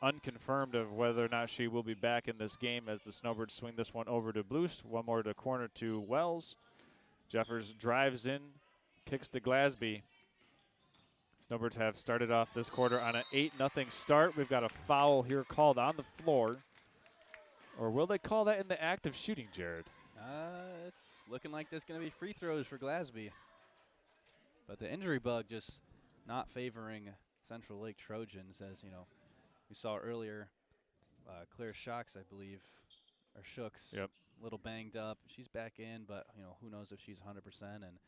unconfirmed of whether or not she will be back in this game as the Snowbirds swing this one over to Bloost. One more to corner to Wells. Jeffers drives in, kicks to Glassby. Snowbirds have started off this quarter on an 8-0 start. We've got a foul here called on the floor. Or will they call that in the act of shooting, Jared? It's looking like there's going to be free throws for Glassby. But the injury bug just not favoring Central Lake Trojans, as, you know, we saw earlier. Claire Shocks, I believe, or Shooks, yep, a little banged up. She's back in, but, you know, who knows if she's 100%. And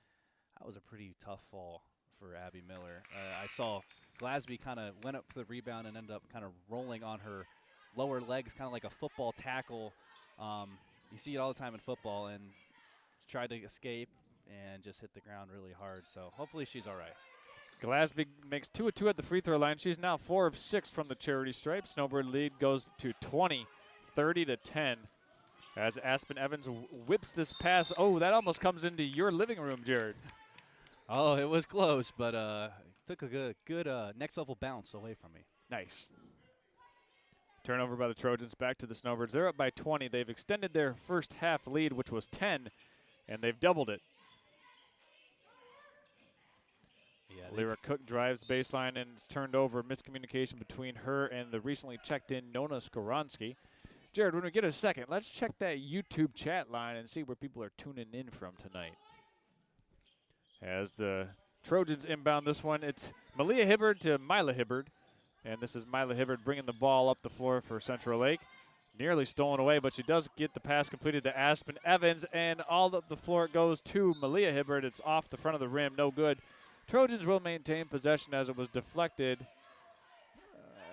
That was a pretty tough fall for Abby Miller. I saw Glasby kind of went up for the rebound and ended up kind of rolling on her lower legs, kind of like a football tackle. You see it all the time in football, and tried to escape and just hit the ground really hard. So hopefully she's all right. Glasby makes 2 of 2 at the free throw line. She's now 4 of 6 from the charity stripe. Snowbird lead goes to 20, 30-10. As Aspen Evans whips this pass. Oh, that almost comes into your living room, Jared. Oh, it was close, but took a good next level bounce away from me. Nice. Turnover by the Trojans, back to the Snowbirds. They're up by 20. They've extended their first half lead, which was 10, and they've doubled it. Yeah, Lyra Cook drives baseline and it's turned over. Miscommunication between her and the recently checked in Nona Skoronsky. Jared, when we get a second, let's check that YouTube chat line and see where people are tuning in from tonight. As the Trojans inbound this one, it's Malia Hibbard to Mila Hibbard. And this is Mila Hibbard bringing the ball up the floor for Central Lake. Nearly stolen away, but she does get the pass completed to Aspen Evans. And all up the floor it goes to Malia Hibbard. It's off the front of the rim, no good. Trojans will maintain possession as it was deflected.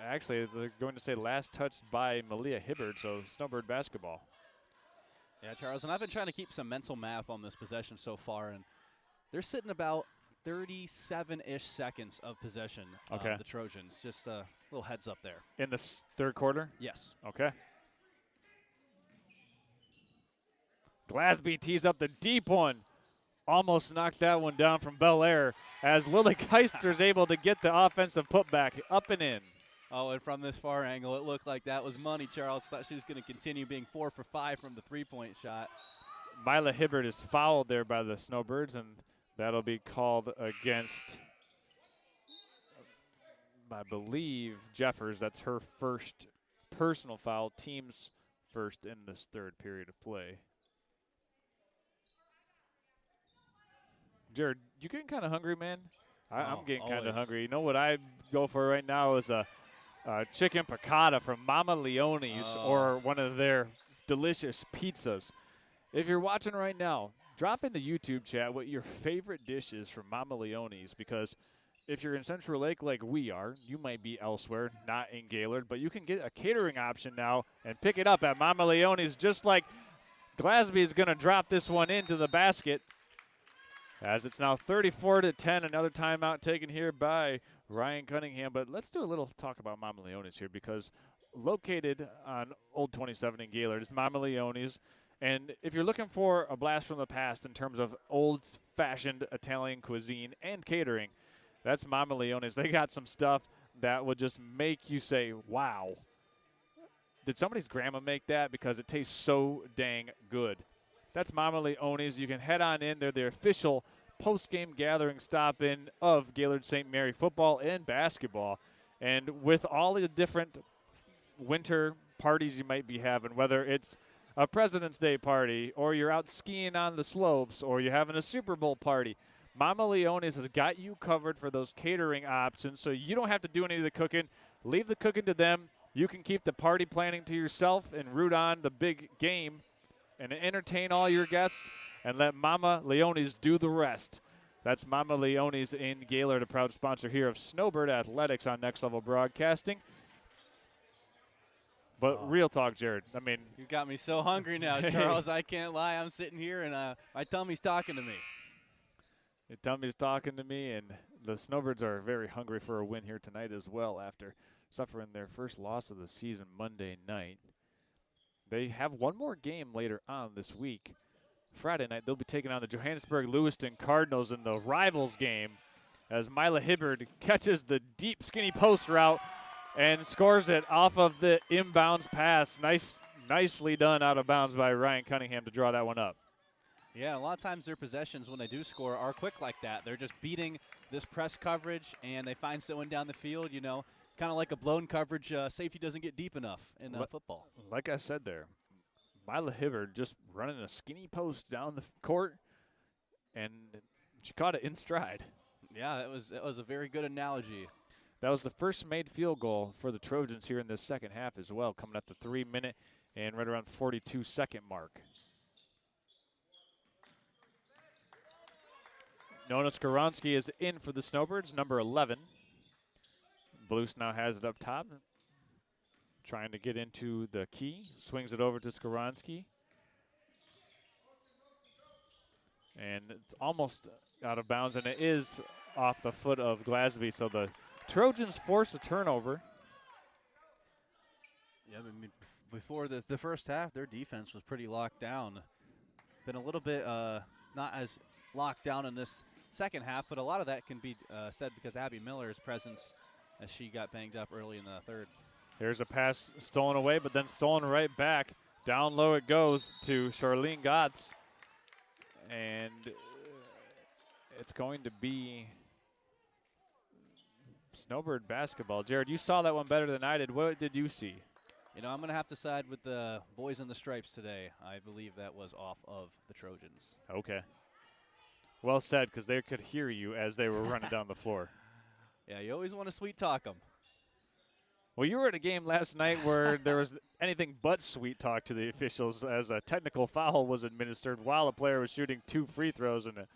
Actually, they're going to say last touched by Malia Hibbard, so Snowbird basketball. Yeah, Charles, and I've been trying to keep some mental math on this possession so far, and they're sitting about 37-ish seconds of possession, the Trojans. Just a little heads up there. In the third quarter? Yes. Okay. Glasby tees up the deep one. Almost knocked that one down from Bel Air as Lily Keister's able to get the offensive putback up and in. Oh, and from this far angle, it looked like that was money. Charles thought she was going to continue being 4 for 5 from the three-point shot. Mila Hibbard is fouled there by the Snowbirds, and that'll be called against, I believe, Jeffers. That's her first personal foul, team's first in this third period of play. Jared, you getting kind of hungry, man? I'm getting kind of hungry. You know what I go for right now is a chicken piccata from Mama Leone's or one of their delicious pizzas. If you're watching right now, drop in the YouTube chat what your favorite dish is from Mama Leone's, because if you're in Central Lake like we are, you might be elsewhere, not in Gaylord, but you can get a catering option now and pick it up at Mama Leone's, just like Glasby is going to drop this one into the basket. As it's now 34-10, another timeout taken here by Ryan Cunningham. But let's do a little talk about Mama Leone's here, because located on Old 27 in Gaylord is Mama Leone's. And if you're looking for a blast from the past in terms of old-fashioned Italian cuisine and catering, that's Mama Leone's. They got some stuff that would just make you say, wow. Did somebody's grandma make that? Because it tastes so dang good. That's Mama Leone's. You can head on in. They're the official post-game gathering stop-in of Gaylord St. Mary football and basketball. And with all the different winter parties you might be having, whether it's a President's Day party or you're out skiing on the slopes or you're having a Super Bowl party, Mama Leone's has got you covered for those catering options, so you don't have to do any of the cooking. Leave the cooking to them. You can keep the party planning to yourself and root on the big game and entertain all your guests, and let Mama Leone's do the rest. That's Mama Leone's in Gaylord, a proud sponsor here of Snowbird Athletics on Next Level Broadcasting. But real talk, Jared, I mean. You got me so hungry now, Charles. I can't lie. I'm sitting here, and my tummy's talking to me. Your tummy's talking to me, and the Snowbirds are very hungry for a win here tonight as well after suffering their first loss of the season Monday night. They have one more game later on this week. Friday night, they'll be taking on the Johannesburg Lewiston Cardinals in the Rivals game as Mila Hibbard catches the deep, skinny post route and scores it off of the inbounds pass. Nicely done out of bounds by Ryan Cunningham to draw that one up. Yeah, a lot of times their possessions, when they do score, are quick like that. They're just beating this press coverage, and they find someone down the field, you know. Kind of like a blown coverage, safety doesn't get deep enough in football. Like I said there, Mila Hibbard just running a skinny post down the court, and she caught it in stride. Yeah, that was a very good analogy. That was the first made field goal for the Trojans here in this second half as well, coming at the 3-minute and right around 42-second mark. Nona Skoronsky is in for the Snowbirds, number 11. Blues now has it up top. Trying to get into the key. Swings it over to Skoronsky. And it's almost out of bounds, and it is off the foot of Glasby. So the Trojans force a turnover. Yeah, I mean, before the first half, their defense was pretty locked down. Been a little bit not as locked down in this second half, but a lot of that can be said because Abby Miller's presence as she got banged up early in the third. Here's a pass stolen away, but then stolen right back. Down low it goes to Charlene Gotts. And it's going to be Snowbird basketball. Jared, you saw that one better than I did. What did you see? You know, I'm going to have to side with the boys in the stripes today. I believe that was off of the Trojans. Okay. Well said, because they could hear you as they were running down the floor. Yeah, you always want to sweet talk them. Well, you were at a game last night where there was anything but sweet talk to the officials as a technical foul was administered while a player was shooting 2 free throws, and it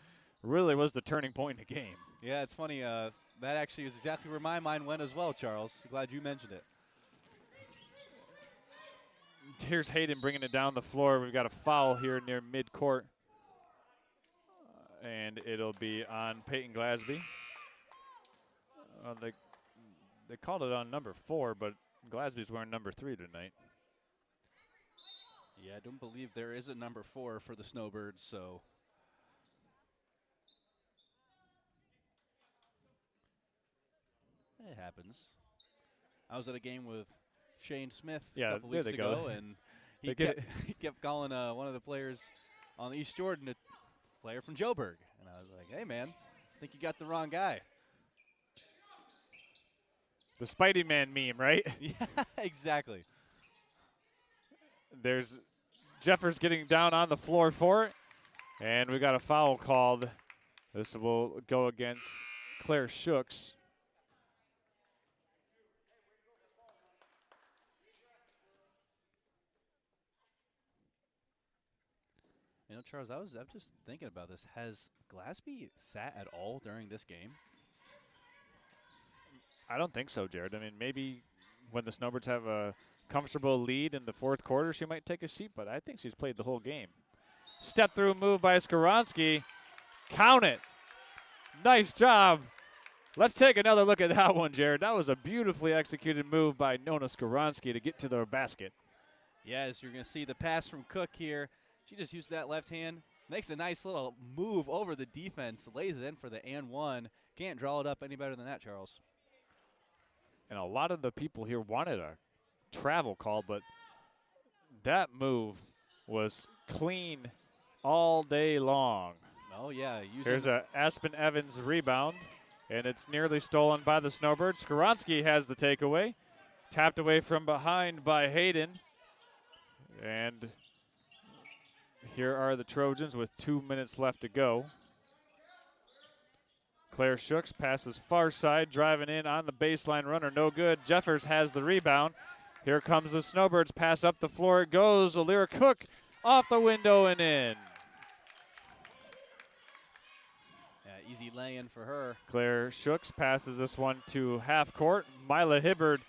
really was the turning point in the game. Yeah, it's funny. That actually is exactly where my mind went as well, Charles. Glad you mentioned it. Here's Hayden bringing it down the floor. We've got a foul here near midcourt, and it'll be on Peyton Glasby. They called it on number 4, but Glasby's wearing number 3 tonight. Yeah, I don't believe there is a number 4 for the Snowbirds, so. It happens. I was at a game with Shane Smith a couple weeks ago, and he kept calling one of the players on the East Jordan a player from Joburg. And I was like, hey, man, I think you got the wrong guy. The Spidey Man meme, right? Yeah, exactly. There's Jeffers getting down on the floor for it, and we got a foul called. This will go against Claire Shooks. You know, Charles, I'm just thinking about this. Has Glasby sat at all during this game? I don't think so, Jared. I mean, maybe when the Snowbirds have a comfortable lead in the fourth quarter, she might take a seat, but I think she's played the whole game. Step through move by Skoronsky. Count it. Nice job. Let's take another look at that one, Jared. That was a beautifully executed move by Nona Skoronsky to get to the basket. Yes, you're going to see the pass from Cook here. She just used that left hand. Makes a nice little move over the defense. Lays it in for the and one. Can't draw it up any better than that, Charles. And a lot of the people here wanted a travel call, but that move was clean all day long. Oh, yeah. Here's a Aspen Evans rebound, and it's nearly stolen by the Snowbirds. Skoronsky has the takeaway. Tapped away from behind by Hayden. And here are the Trojans with 2 minutes left to go. Claire Shooks passes far side, driving in on the baseline runner, no good. Jeffers has the rebound. Here comes the Snowbirds, pass up the floor it goes. Alira Cook off the window and in. Yeah, easy lay-in for her. Claire Shooks passes this one to half court. Mila Hibbard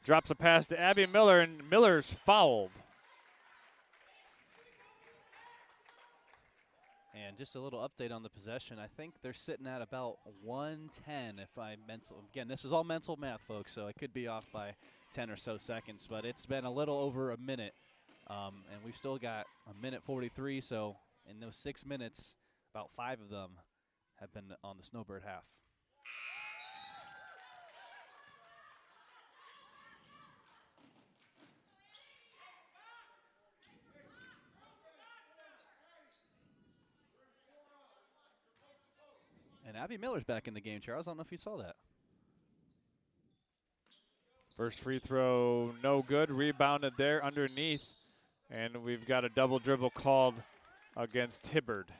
drops a pass to Abby Miller, and Miller's fouled. And just a little update on the possession. I think they're sitting at about 110 if I mental. Again, this is all mental math, folks, so I could be off by 10 or so seconds. But it's been a little over a minute, and we've still got a minute 43. So in those 6 minutes, about 5 of them have been on the Snowbird half. And Abby Miller's back in the game, Charles. I don't know if you saw that. First free throw, no good. Rebounded there underneath. And we've got a double dribble called against Hibbard.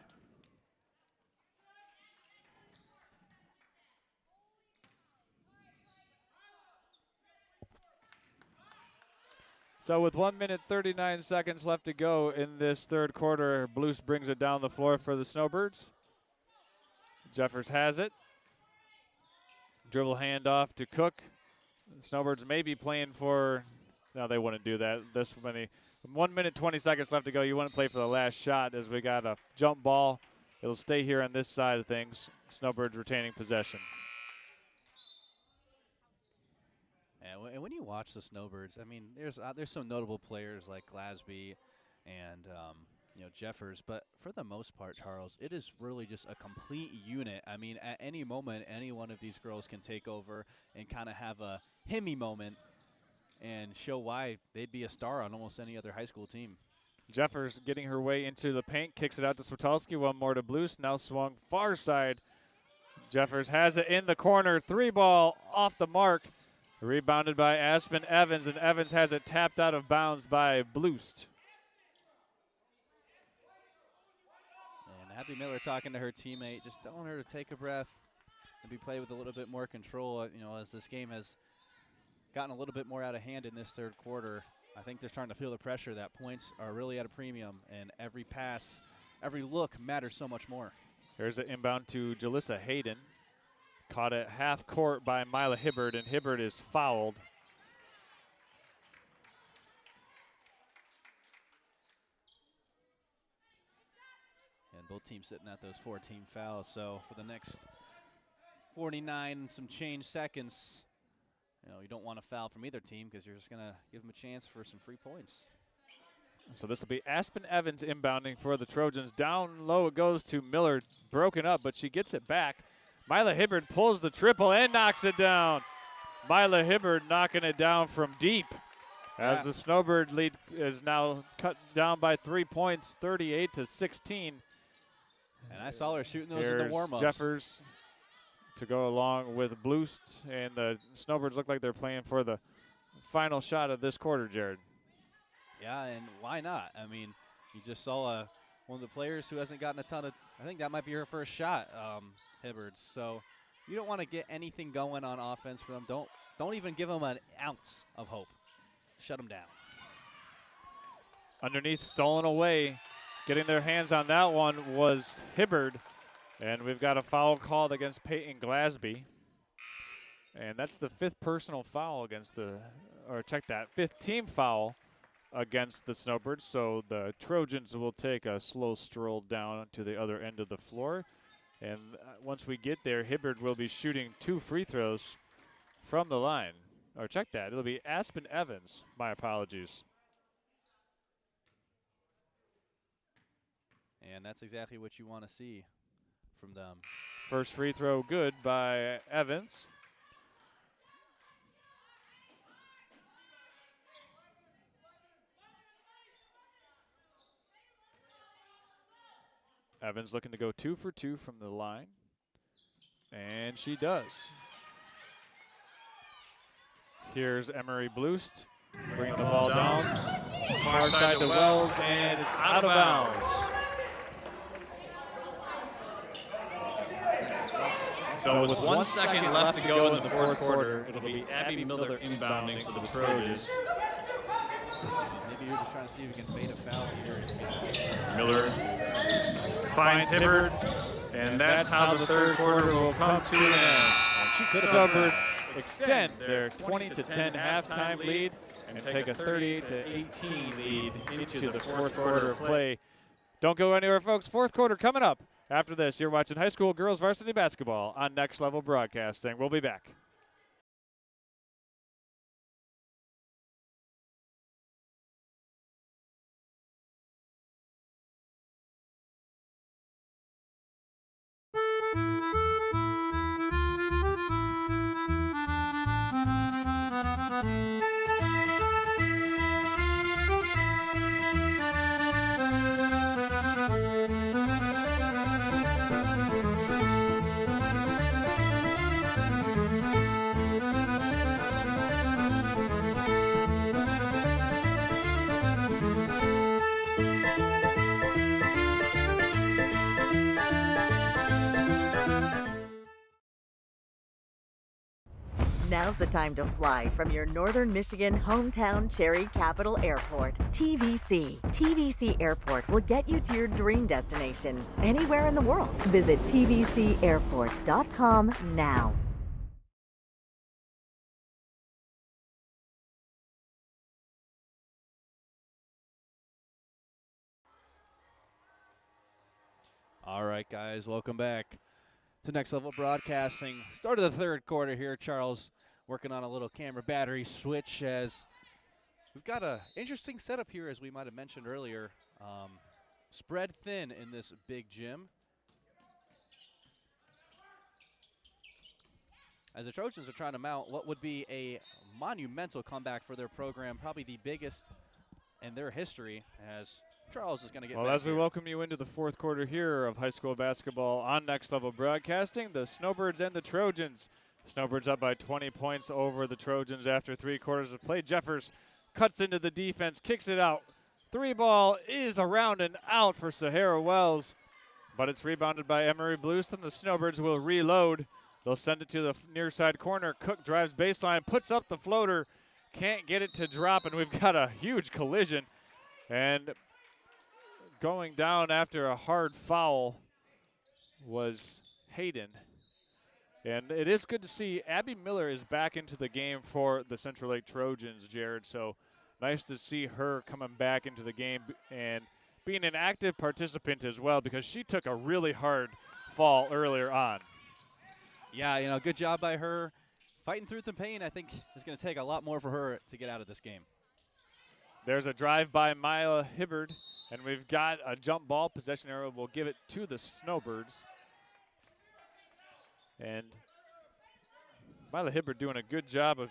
So with 1 minute 39 seconds left to go in this third quarter, Blues brings it down the floor for the Snowbirds. Jeffers has it. Dribble handoff to Cook. Snowbirds may be playing for, no, they wouldn't do that. This many, 1 minute, 20 seconds left to go. You wouldn't play for the last shot as we got a jump ball. It'll stay here on this side of things. Snowbirds retaining possession. And when you watch the Snowbirds, I mean, there's some notable players like Glasby and Jeffers, but for the most part, Charles, it is really just a complete unit. I mean, at any moment, any one of these girls can take over and kind of have a Hemi moment and show why they'd be a star on almost any other high school team. Jeffers getting her way into the paint, kicks it out to Switalski. One more to Blues. Now swung far side. Jeffers has it in the corner. 3-ball off the mark. Rebounded by Aspen Evans, and Evans has it tapped out of bounds by Bloost. And Abby Miller talking to her teammate, just telling her to take a breath and be played with a little bit more control. As this game has gotten a little bit more out of hand in this third quarter, I think they're starting to feel the pressure that points are really at a premium, and every pass, every look matters so much more. Here's an inbound to Jalissa Hayden. Caught at half court by Mila Hibbard, and Hibbard is fouled. And both teams sitting at those 4-team fouls. So for the next 49 and some change seconds, you don't want to foul from either team because you're just going to give them a chance for some free points. So this will be Aspen Evans inbounding for the Trojans. Down low it goes to Miller, broken up, but she gets it back. Mila Hibbard pulls the triple and knocks it down. Mila Hibbard knocking it down from deep as the Snowbird lead is now cut down by 3 points, 38-16. And I saw her shooting those in the warm-ups. Jeffers to go along with Bloost, and the Snowbirds look like they're playing for the final shot of this quarter, Jared. Yeah, and why not? I mean, you just saw one of the players who hasn't gotten a ton of, I think that might be her first shot, Hibbard. So you don't want to get anything going on offense for them. Don't even give them an ounce of hope. Shut them down. Underneath, stolen away. Getting their hands on that one was Hibbard. And we've got a foul called against Peyton Glasby. And that's the 5th personal foul against fifth team foul against the Snowbirds. So the Trojans will take a slow stroll down to the other end of the floor. And once we get there, Hibbard will be shooting 2 free throws from the line. Or check that, it'll be Aspen Evans. My apologies. And that's exactly what you want to see from them. First free throw good by Evans. Evans looking to go 2 for 2 from the line. And she does. Here's Emery Bloost bringing the ball down. Far side to Wells, and it's out of bounds. So with 1 second left to go in the fourth quarter, it'll be Abby Miller inbounding for the Trojans. Maybe you're just trying to see if you can bait a foul here. Miller finds Hibbard, and that's how the third quarter will come to an end. Snowbirds extend their 20-10 halftime lead and take a 38-18 lead into the fourth quarter of play. Don't go anywhere, folks. Fourth quarter coming up. After this, you're watching high school girls varsity basketball on Next Level Broadcasting. We'll be back. Now's the time to fly from your Northern Michigan hometown Cherry Capital Airport. TVC. TVC Airport will get you to your dream destination anywhere in the world. Visit tvcairport.com now. All right, guys, welcome back to Next Level Broadcasting. Start of the third quarter here. Charles working on a little camera battery switch as we've got an interesting setup here, as we might have mentioned earlier. Spread thin in this big gym. As the Trojans are trying to mount what would be a monumental comeback for their program, probably the biggest in their history, as Charles is going to get back as we here. welcome you into the fourth quarter here of high school basketball on Next Level Broadcasting, the Snowbirds and the Trojans. Snowbirds up by 20 points over the Trojans after 3 quarters of play. Jeffers cuts into the defense, kicks it out. 3 ball is around and out for Sahara Wells, but it's rebounded by Emery Blueston. The Snowbirds will reload. They'll send it to the near side corner. Cook drives baseline, puts up the floater, can't get it to drop, and we've got a huge collision. And going down after a hard foul was Hayden. And it is good to see Abby Miller is back into the game for the Central Lake Trojans, Jared. So nice to see her coming back into the game and being an active participant as well, because she took a really hard fall earlier on. Yeah, good job by her. Fighting through some pain, I think, is going to take a lot more for her to get out of this game. There's a drive by Mila Hibbard, and we've got a jump ball. Possession arrow will give it to the Snowbirds. And Mila Hibbard doing a good job of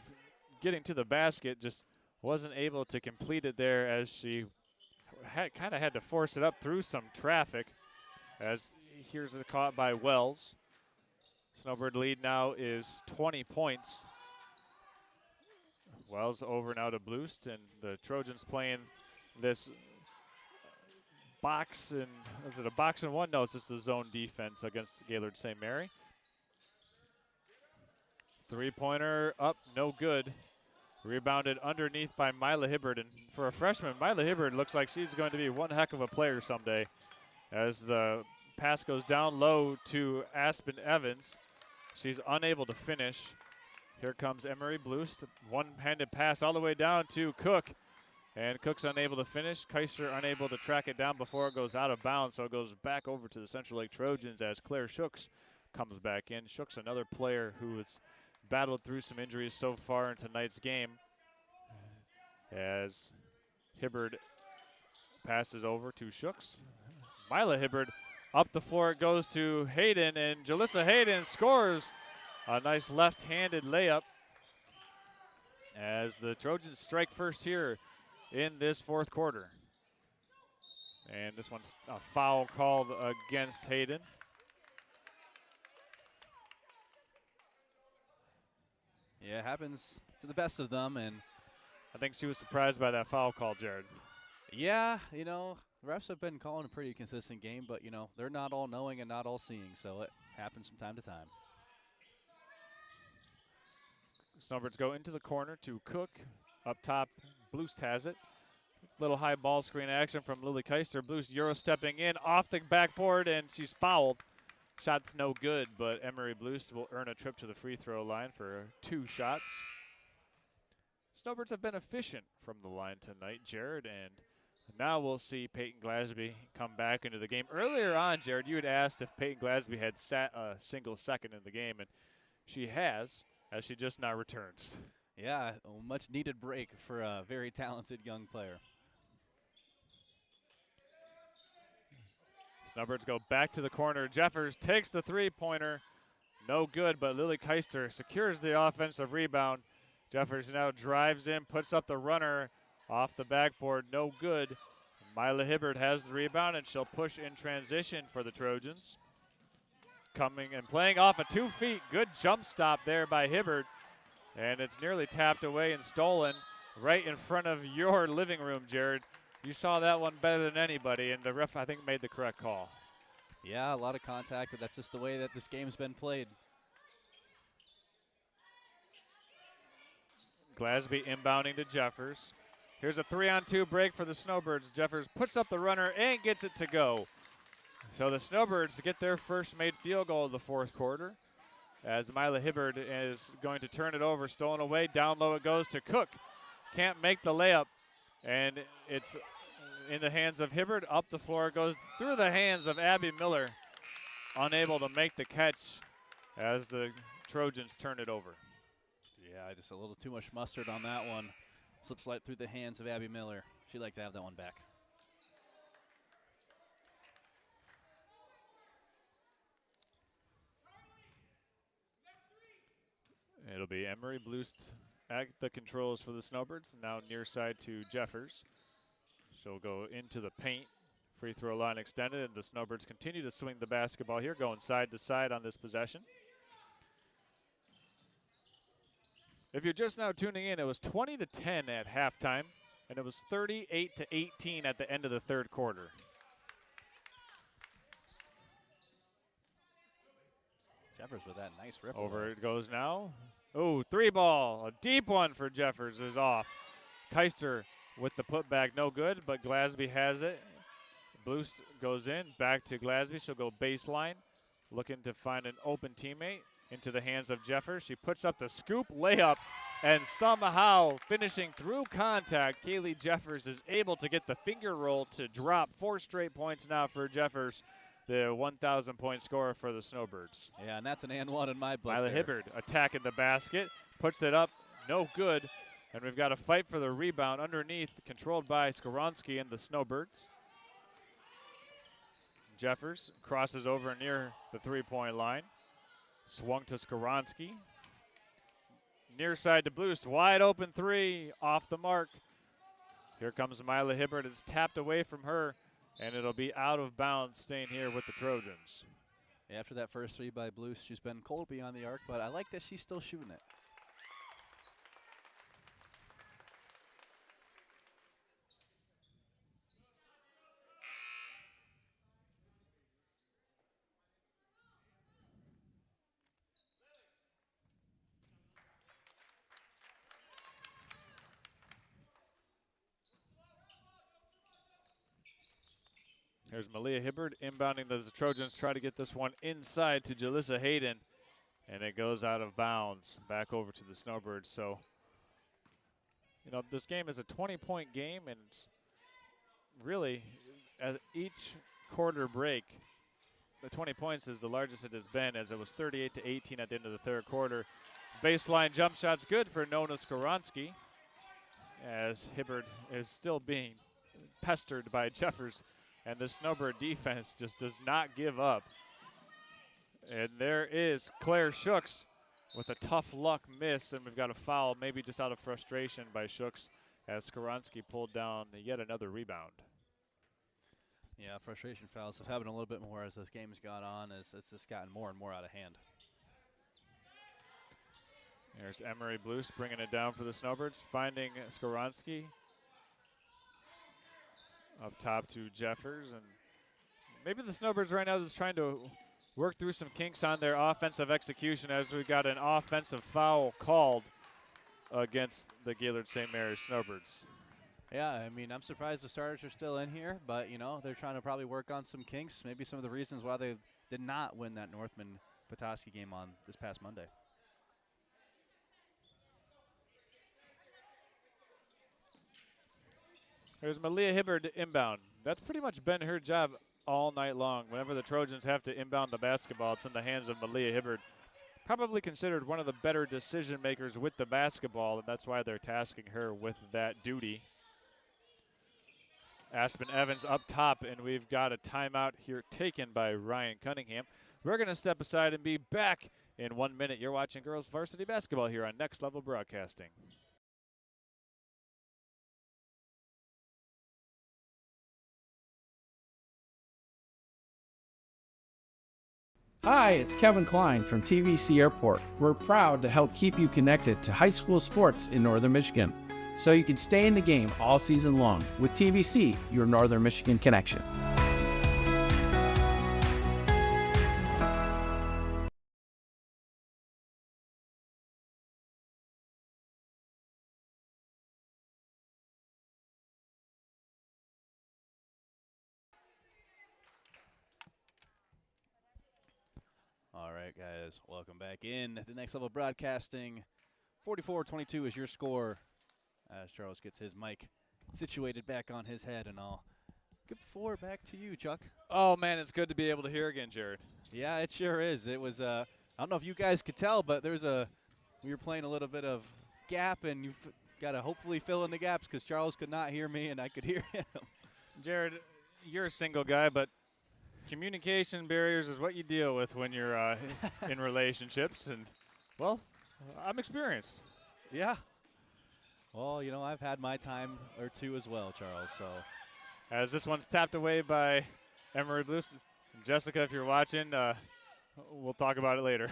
getting to the basket, just wasn't able to complete it there, as she kind of had to force it up through some traffic. As here's a caught by Wells. Snowbird lead now is 20 points. Wells over now to Bloost, and the Trojans playing this box, and is it a box and one? No, it's just a zone defense against Gaylord St. Mary. 3-pointer up, no good. Rebounded underneath by Mila Hibbard, and for a freshman, Mila Hibbard looks like she's going to be one heck of a player someday, as the pass goes down low to Aspen Evans. She's unable to finish. Here comes Emery Bloost. One-handed pass all the way down to Cook. And Cook's unable to finish. Keister unable to track it down before it goes out of bounds. So it goes back over to the Central Lake Trojans as Claire Shooks comes back in. Shooks, another player who has battled through some injuries so far in tonight's game. As Hibbard passes over to Shooks. Mila Hibbard up the floor, it goes to Hayden, and Jalissa Hayden scores a nice left-handed layup as the Trojans strike first here in this fourth quarter. And this one's a foul called against Hayden. Yeah, it happens to the best of them, and I think she was surprised by that foul call, Jared. yeah, the refs have been calling a pretty consistent game, but, they're not all knowing and not all seeing, so it happens from time to time. Snowbirds go into the corner to Cook. Up top, Bloost has it. Little high ball screen action from Lily Keister. Bloost Euro stepping in off the backboard, and she's fouled. Shot's no good, but Emery Bloost will earn a trip to the free throw line for 2 shots. Snowbirds have been efficient from the line tonight, Jared, and now we'll see Peyton Glasby come back into the game. Earlier on, Jared, you had asked if Peyton Glasby had sat a single second in the game, and she has, as she just now returns. Yeah, a much-needed break for a very talented young player. Snowbirds go back to the corner. Jeffers takes the 3-pointer. No good, but Lily Keister secures the offensive rebound. Jeffers now drives in, puts up the runner off the backboard. No good. Mila Hibbard has the rebound, and she'll push in transition for the Trojans. Coming and playing off of 2 feet. Good jump stop there by Hibbard. And it's nearly tapped away and stolen right in front of your living room, Jared. You saw that one better than anybody, and the ref, I think, made the correct call. Yeah, a lot of contact, but that's just the way that this game's been played. Glasby inbounding to Jeffers. Here's a 3-on-2 break for the Snowbirds. Jeffers puts up the runner and gets it to go. So the Snowbirds get their first made field goal of the fourth quarter, as Mila Hibbard is going to turn it over. Stolen away. Down low it goes to Cook. Can't make the layup, and it's in the hands of Hibbard. Up the floor it goes through the hands of Abby Miller. Unable to make the catch as the Trojans turn it over. Yeah, just a little too much mustard on that one. Slips right through the hands of Abby Miller. She'd like to have that one back. It'll be Emery Blust at the controls for the Snowbirds. Now near side to Jeffers. She'll go into the paint. Free throw line extended, and the Snowbirds continue to swing the basketball here, going side to side on this possession. If you're just now tuning in, it was 20-10 at halftime, and it was 38-18 at the end of the third quarter. Jeffers with that nice rip. Over it goes now. Oh, three ball. A deep one for Jeffers is off. Keister with the putback, no good, but Glasby has it. Blust goes in, back to Glasby. She'll go baseline, looking to find an open teammate. Into the hands of Jeffers. She puts up the scoop layup, and somehow finishing through contact, Kaylee Jeffers is able to get the finger roll to drop. 4 straight points now for Jeffers, the 1,000-point scorer for the Snowbirds. Yeah, and that's an and one in my book. Mila Hibbard attacking the basket, puts it up, no good, and we've got a fight for the rebound underneath, controlled by Skoronsky and the Snowbirds. Jeffers crosses over near the three-point line. Swung to Skoronsky. Near side to Blust. Wide open three. Off the mark. Here comes Mila Hibbard. It's tapped away from her, and it'll be out of bounds, staying here with the Trojans. After that first three by Blust, she's been cold beyond the arc, but I like that she's still shooting it. There's Malia Hibbard inbounding the Trojans. Try to get this one inside to Jalissa Hayden, and it goes out of bounds back over to the Snowbirds. So, you know, this game is a 20-point game, and really, at each quarter break, the 20 points is the largest it has been, as it was 38-18 at the end of the third quarter. Baseline jump shot's good for Nona Skoronsky, as Hibbard is still being pestered by Jeffers. And the Snowbird defense just does not give up. And there is Claire Shooks with a tough luck miss, and we've got a foul, maybe just out of frustration by Shooks, as Skoronsky pulled down yet another rebound. Yeah, frustration fouls have happened a little bit more as this game has gone on, as it's just gotten more and more out of hand. There's Emery Blust bringing it down for the Snowbirds, finding Skoronsky. Up top to Jeffers, and maybe the Snowbirds right now is trying to work through some kinks on their offensive execution, as we've got an offensive foul called against the Gaylord St. Mary's Snowbirds. Yeah, I mean, I'm surprised the starters are still in here, but, you know, they're trying to probably work on some kinks, maybe some of the reasons why they did not win that Northman-Petoskey game on this past Monday. There's Malia Hibbard inbound. That's pretty much been her job all night long. Whenever the Trojans have to inbound the basketball, it's in the hands of Malia Hibbard. Probably considered one of the better decision makers with the basketball, and that's why they're tasking her with that duty. Aspen Evans up top, and we've got a timeout here taken by Ryan Cunningham. We're going to step aside and be back in 1 minute. You're watching girls varsity basketball here on Next Level Broadcasting. Hi, it's Kevin Klein from TVC Airport. We're proud to help keep you connected to high school sports in Northern Michigan, so you can stay in the game all season long with TVC, your Northern Michigan connection. right, guys, welcome back in to Next Level Broadcasting. 44-22 is your score as Charles gets his mic situated back on his head, and I'll give the floor back to you, Chuck. Oh, man, it's good to be able to hear again, Jared. Yeah, it sure is. It was, I don't know if you guys could tell, but we were playing a little bit of gap, and you've got to hopefully fill in the gaps because Charles could not hear me and I could hear him. Jared, you're a single guy, but communication barriers is what you deal with when you're in relationships, and, well, I'm experienced. Yeah. Well, you know, I've had my time or two as well, Charles, so. As this one's tapped away by Emery Blues. Jessica, if you're watching, we'll talk about it later.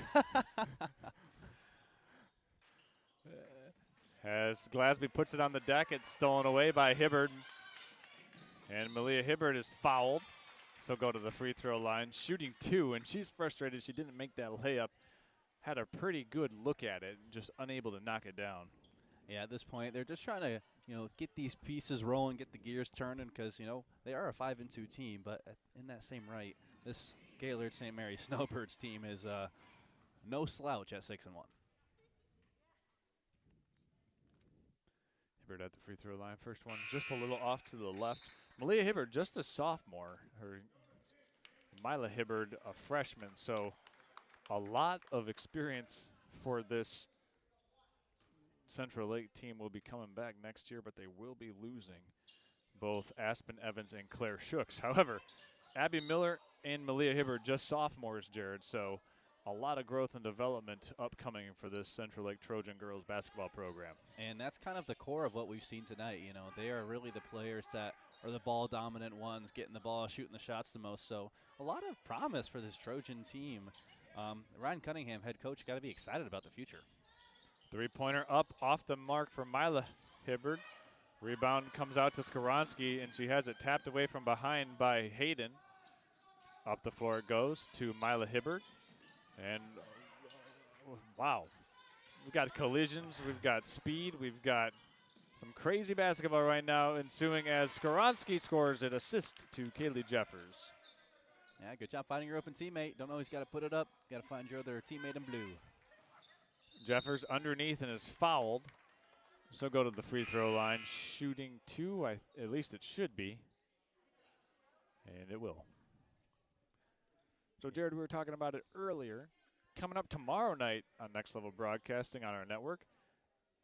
As Glasby puts it on the deck, it's stolen away by Hibbard. And Malia Hibbard is fouled. So go to the free throw line, shooting 2, and she's frustrated she didn't make that layup. Had a pretty good look at it, just unable to knock it down. Yeah, at this point, they're just trying to, you know, get these pieces rolling, get the gears turning, because, you know, they are a 5-2 team. But in that same right, this Gaylord St. Mary Snowbirds team is no slouch at 6-1. Hibbard at the free throw line. First one just a little off to the left. Malia Hibbard, just a sophomore. Mila Hibbard, a freshman. So a lot of experience for this Central Lake team. Will be coming back next year, but they will be losing both Aspen Evans and Claire Shooks. However, Abby Miller and Malia Hibbard, just sophomores, Jared. So a lot of growth and development upcoming for this Central Lake Trojan girls basketball program. And that's kind of the core of what we've seen tonight. You know, they are really the players that are the ball-dominant ones, getting the ball, shooting the shots the most. So a lot of promise for this Trojan team. Ryan Cunningham, head coach, got to be excited about the future. Three-pointer up off the mark for Mila Hibbard. Rebound comes out to Skaronski, and she has it tapped away from behind by Hayden. Up the floor it goes to Mila Hibbard. And, wow, we've got collisions, we've got speed, we've got some crazy basketball right now ensuing as Skaronski scores an assist to Kaylee Jeffers. Yeah, good job finding your open teammate. Don't always got to put it up. Got to find your other teammate in blue. Jeffers underneath and is fouled. So go to the free throw line. Shooting 2, at least it should be. And it will. So, Jared, we were talking about it earlier. Coming up tomorrow night on Next Level Broadcasting on our network,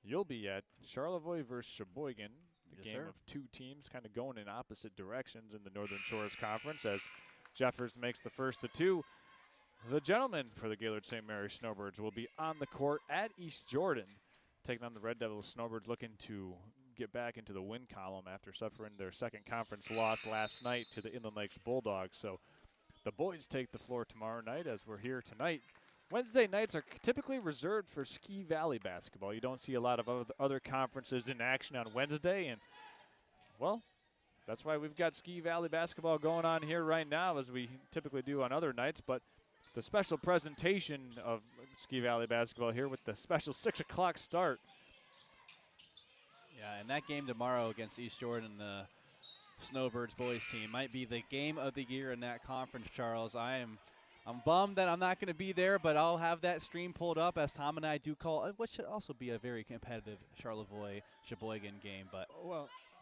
you'll be at Charlevoix versus Sheboygan, a game of two teams kind of going in opposite directions in the Northern Shores Conference as Jeffers makes the first of 2. The gentlemen for the Gaylord St. Mary Snowbirds will be on the court at East Jordan, taking on the Red Devils Snowbirds, looking to get back into the win column after suffering their second conference loss last night to the Inland Lakes Bulldogs. So the boys take the floor tomorrow night as we're here tonight. Wednesday nights are typically reserved for Ski Valley basketball. You don't see a lot of other conferences in action on Wednesday, and, well, that's why we've got Ski Valley basketball going on here right now as we typically do on other nights. But the special presentation of Ski Valley basketball here with the special 6 o'clock start. Yeah, and that game tomorrow against East Jordan, the Snowbirds boys team, might be the game of the year in that conference, Charles. I'm bummed that I'm not going to be there, but I'll have that stream pulled up as Tom and I do call what should also be a very competitive Charlevoix-Sheboygan game. But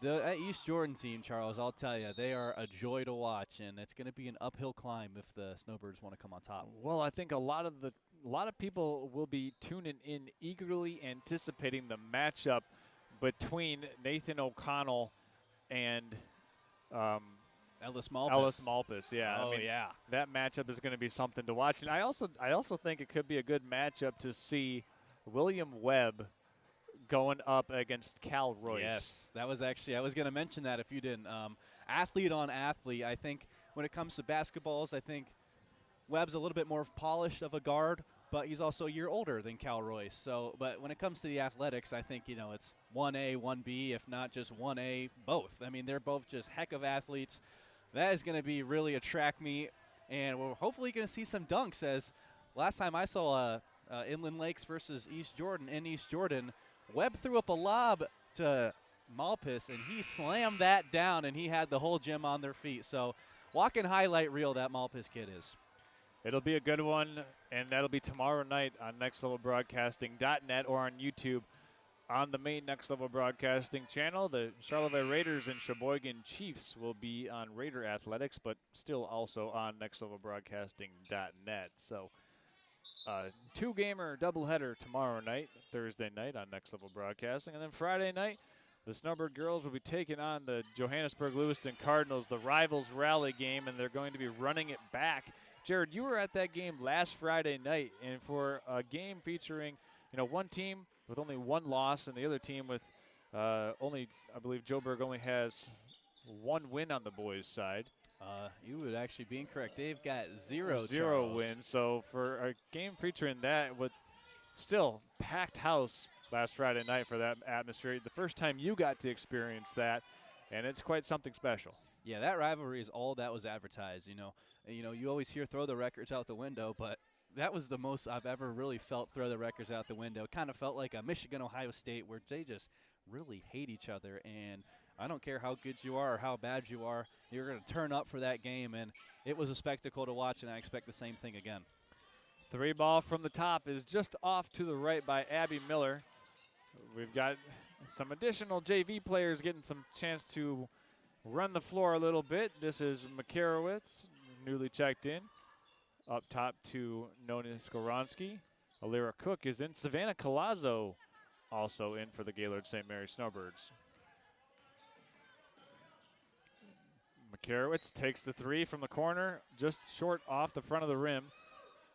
that East Jordan team, Charles, I'll tell you, they are a joy to watch, and it's going to be an uphill climb if the Snowbirds want to come on top. Well, I think a lot of people will be tuning in, eagerly anticipating the matchup between Nathan O'Connell and Ellis Malpas. Ellis Malpas, yeah. Oh, yeah. That matchup is going to be something to watch. And I also think it could be a good matchup to see William Webb going up against Cal Royce. Yes, that was actually, I was going to mention that if you didn't. Athlete on athlete, I think when it comes to basketballs, I think Webb's a little bit more polished of a guard, but he's also a year older than Cal Royce. So, but when it comes to the athletics, I think, you know, it's 1A, 1B, if not just 1A, both. I mean, they're both just heck of athletes. That is going to be really a track meet, and we're hopefully going to see some dunks, as last time I saw Inland Lakes versus East Jordan in East Jordan, Webb threw up a lob to Malpas, and he slammed that down, and he had the whole gym on their feet. So walking highlight reel, that Malpas kid is. It'll be a good one, and that'll be tomorrow night on nextlevelbroadcasting.net or on YouTube on the main Next Level Broadcasting channel. The Charlevoix Raiders and Sheboygan Chiefs will be on Raider Athletics, but still also on nextlevelbroadcasting.net. So two-gamer doubleheader tomorrow night, Thursday night on Next Level Broadcasting. And then Friday night, the Snowbird girls will be taking on the Johannesburg-Lewiston Cardinals, the Rivals Rally game, and they're going to be running it back. Jared, you were at that game last Friday night, and for a game featuring, one team with only one loss and the other team with only, I believe Joburg only has one win on the boys' side. You would actually be incorrect. They've got zero wins. So for a game featuring that, with still packed house last Friday night for that atmosphere, the first time you got to experience that, and it's quite something special. Yeah, that rivalry is all that was advertised. You always hear throw the records out the window, but that was the most I've ever really felt throw the records out the window. It kind of felt like a Michigan-Ohio State where they just really hate each other, and I don't care how good you are or how bad you are, you're going to turn up for that game, and it was a spectacle to watch, and I expect the same thing again. Three ball from the top is just off to the right by Abby Miller. We've got some additional JV players getting some chance to run the floor a little bit. This is Makarowitz, newly checked in. Up top to Nona Skoronski. Alira Cook is in. Savannah Colazzo also in for the Gaylord St. Mary Snowbirds. Makarowitz takes the three from the corner, just short off the front of the rim.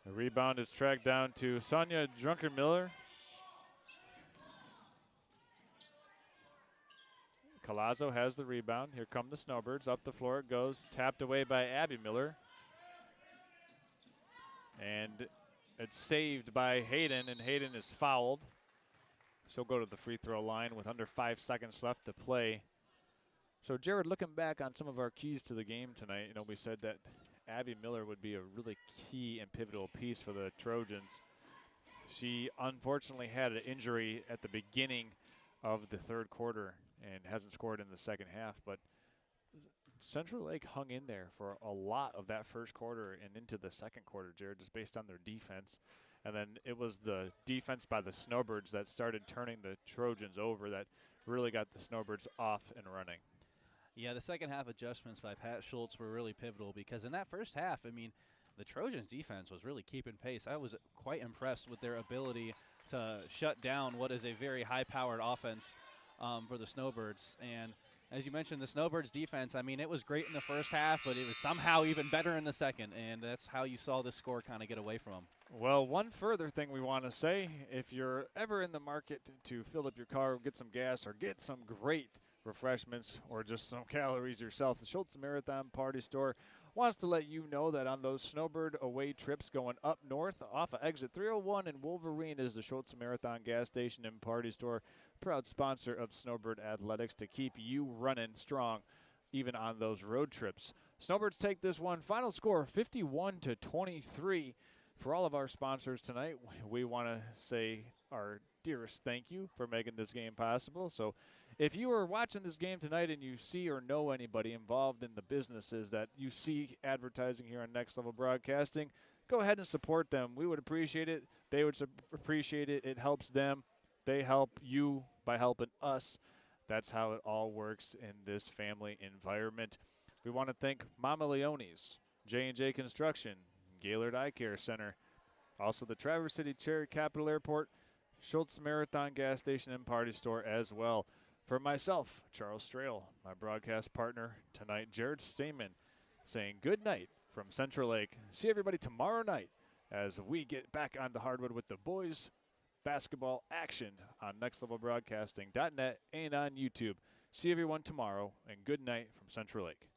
The rebound is tracked down to Sonia Drucker-Miller. Colazzo has the rebound. Here come the Snowbirds. Up the floor it goes. Tapped away by Abby Miller. And it's saved by Hayden, and Hayden is fouled. She'll go to the free throw line with under 5 seconds left to play. So, Jared, looking back on some of our keys to the game tonight, we said that Abby Miller would be a really key and pivotal piece for the Trojans. She unfortunately had an injury at the beginning of the third quarter and hasn't scored in the second half, but Central Lake hung in there for a lot of that first quarter and into the second quarter, Jared, just based on their defense. And then it was the defense by the Snowbirds that started turning the Trojans over that really got the Snowbirds off and running. Yeah, the second half adjustments by Pat Schultz were really pivotal because in that first half, the Trojans' defense was really keeping pace. I was quite impressed with their ability to shut down what is a very high-powered offense for the Snowbirds. And as you mentioned, the Snowbirds' defense, it was great in the first half, but it was somehow even better in the second, and that's how you saw this score kind of get away from them. Well, one further thing we want to say, if you're ever in the market to fill up your car, get some gas, or get some great refreshments or just some calories yourself, the Schultz Marathon Party Store wants to let you know that on those Snowbird away trips going up north off of exit 301 in Wolverine is the Schultz Marathon gas station and party store, proud sponsor of Snowbird Athletics to keep you running strong even on those road trips. Snowbirds take this one. Final score 51-23. For all of our sponsors tonight, we want to say our dearest thank you for making this game possible. So if you are watching this game tonight and you see or know anybody involved in the businesses that you see advertising here on Next Level Broadcasting, go ahead and support them. We would appreciate it. They would appreciate it. It helps them. They help you by helping us. That's how it all works in this family environment. We want to thank Mama Leone's, J&J Construction, Gaylord Eye Care Center, also the Traverse City Cherry Capital Airport, Schultz Marathon Gas Station and Party Store as well. For myself, Charles Strail, my broadcast partner tonight, Jared Stamen, saying good night from Central Lake. See everybody tomorrow night as we get back on the hardwood with the boys basketball action on nextlevelbroadcasting.net and on YouTube. See everyone tomorrow, and good night from Central Lake.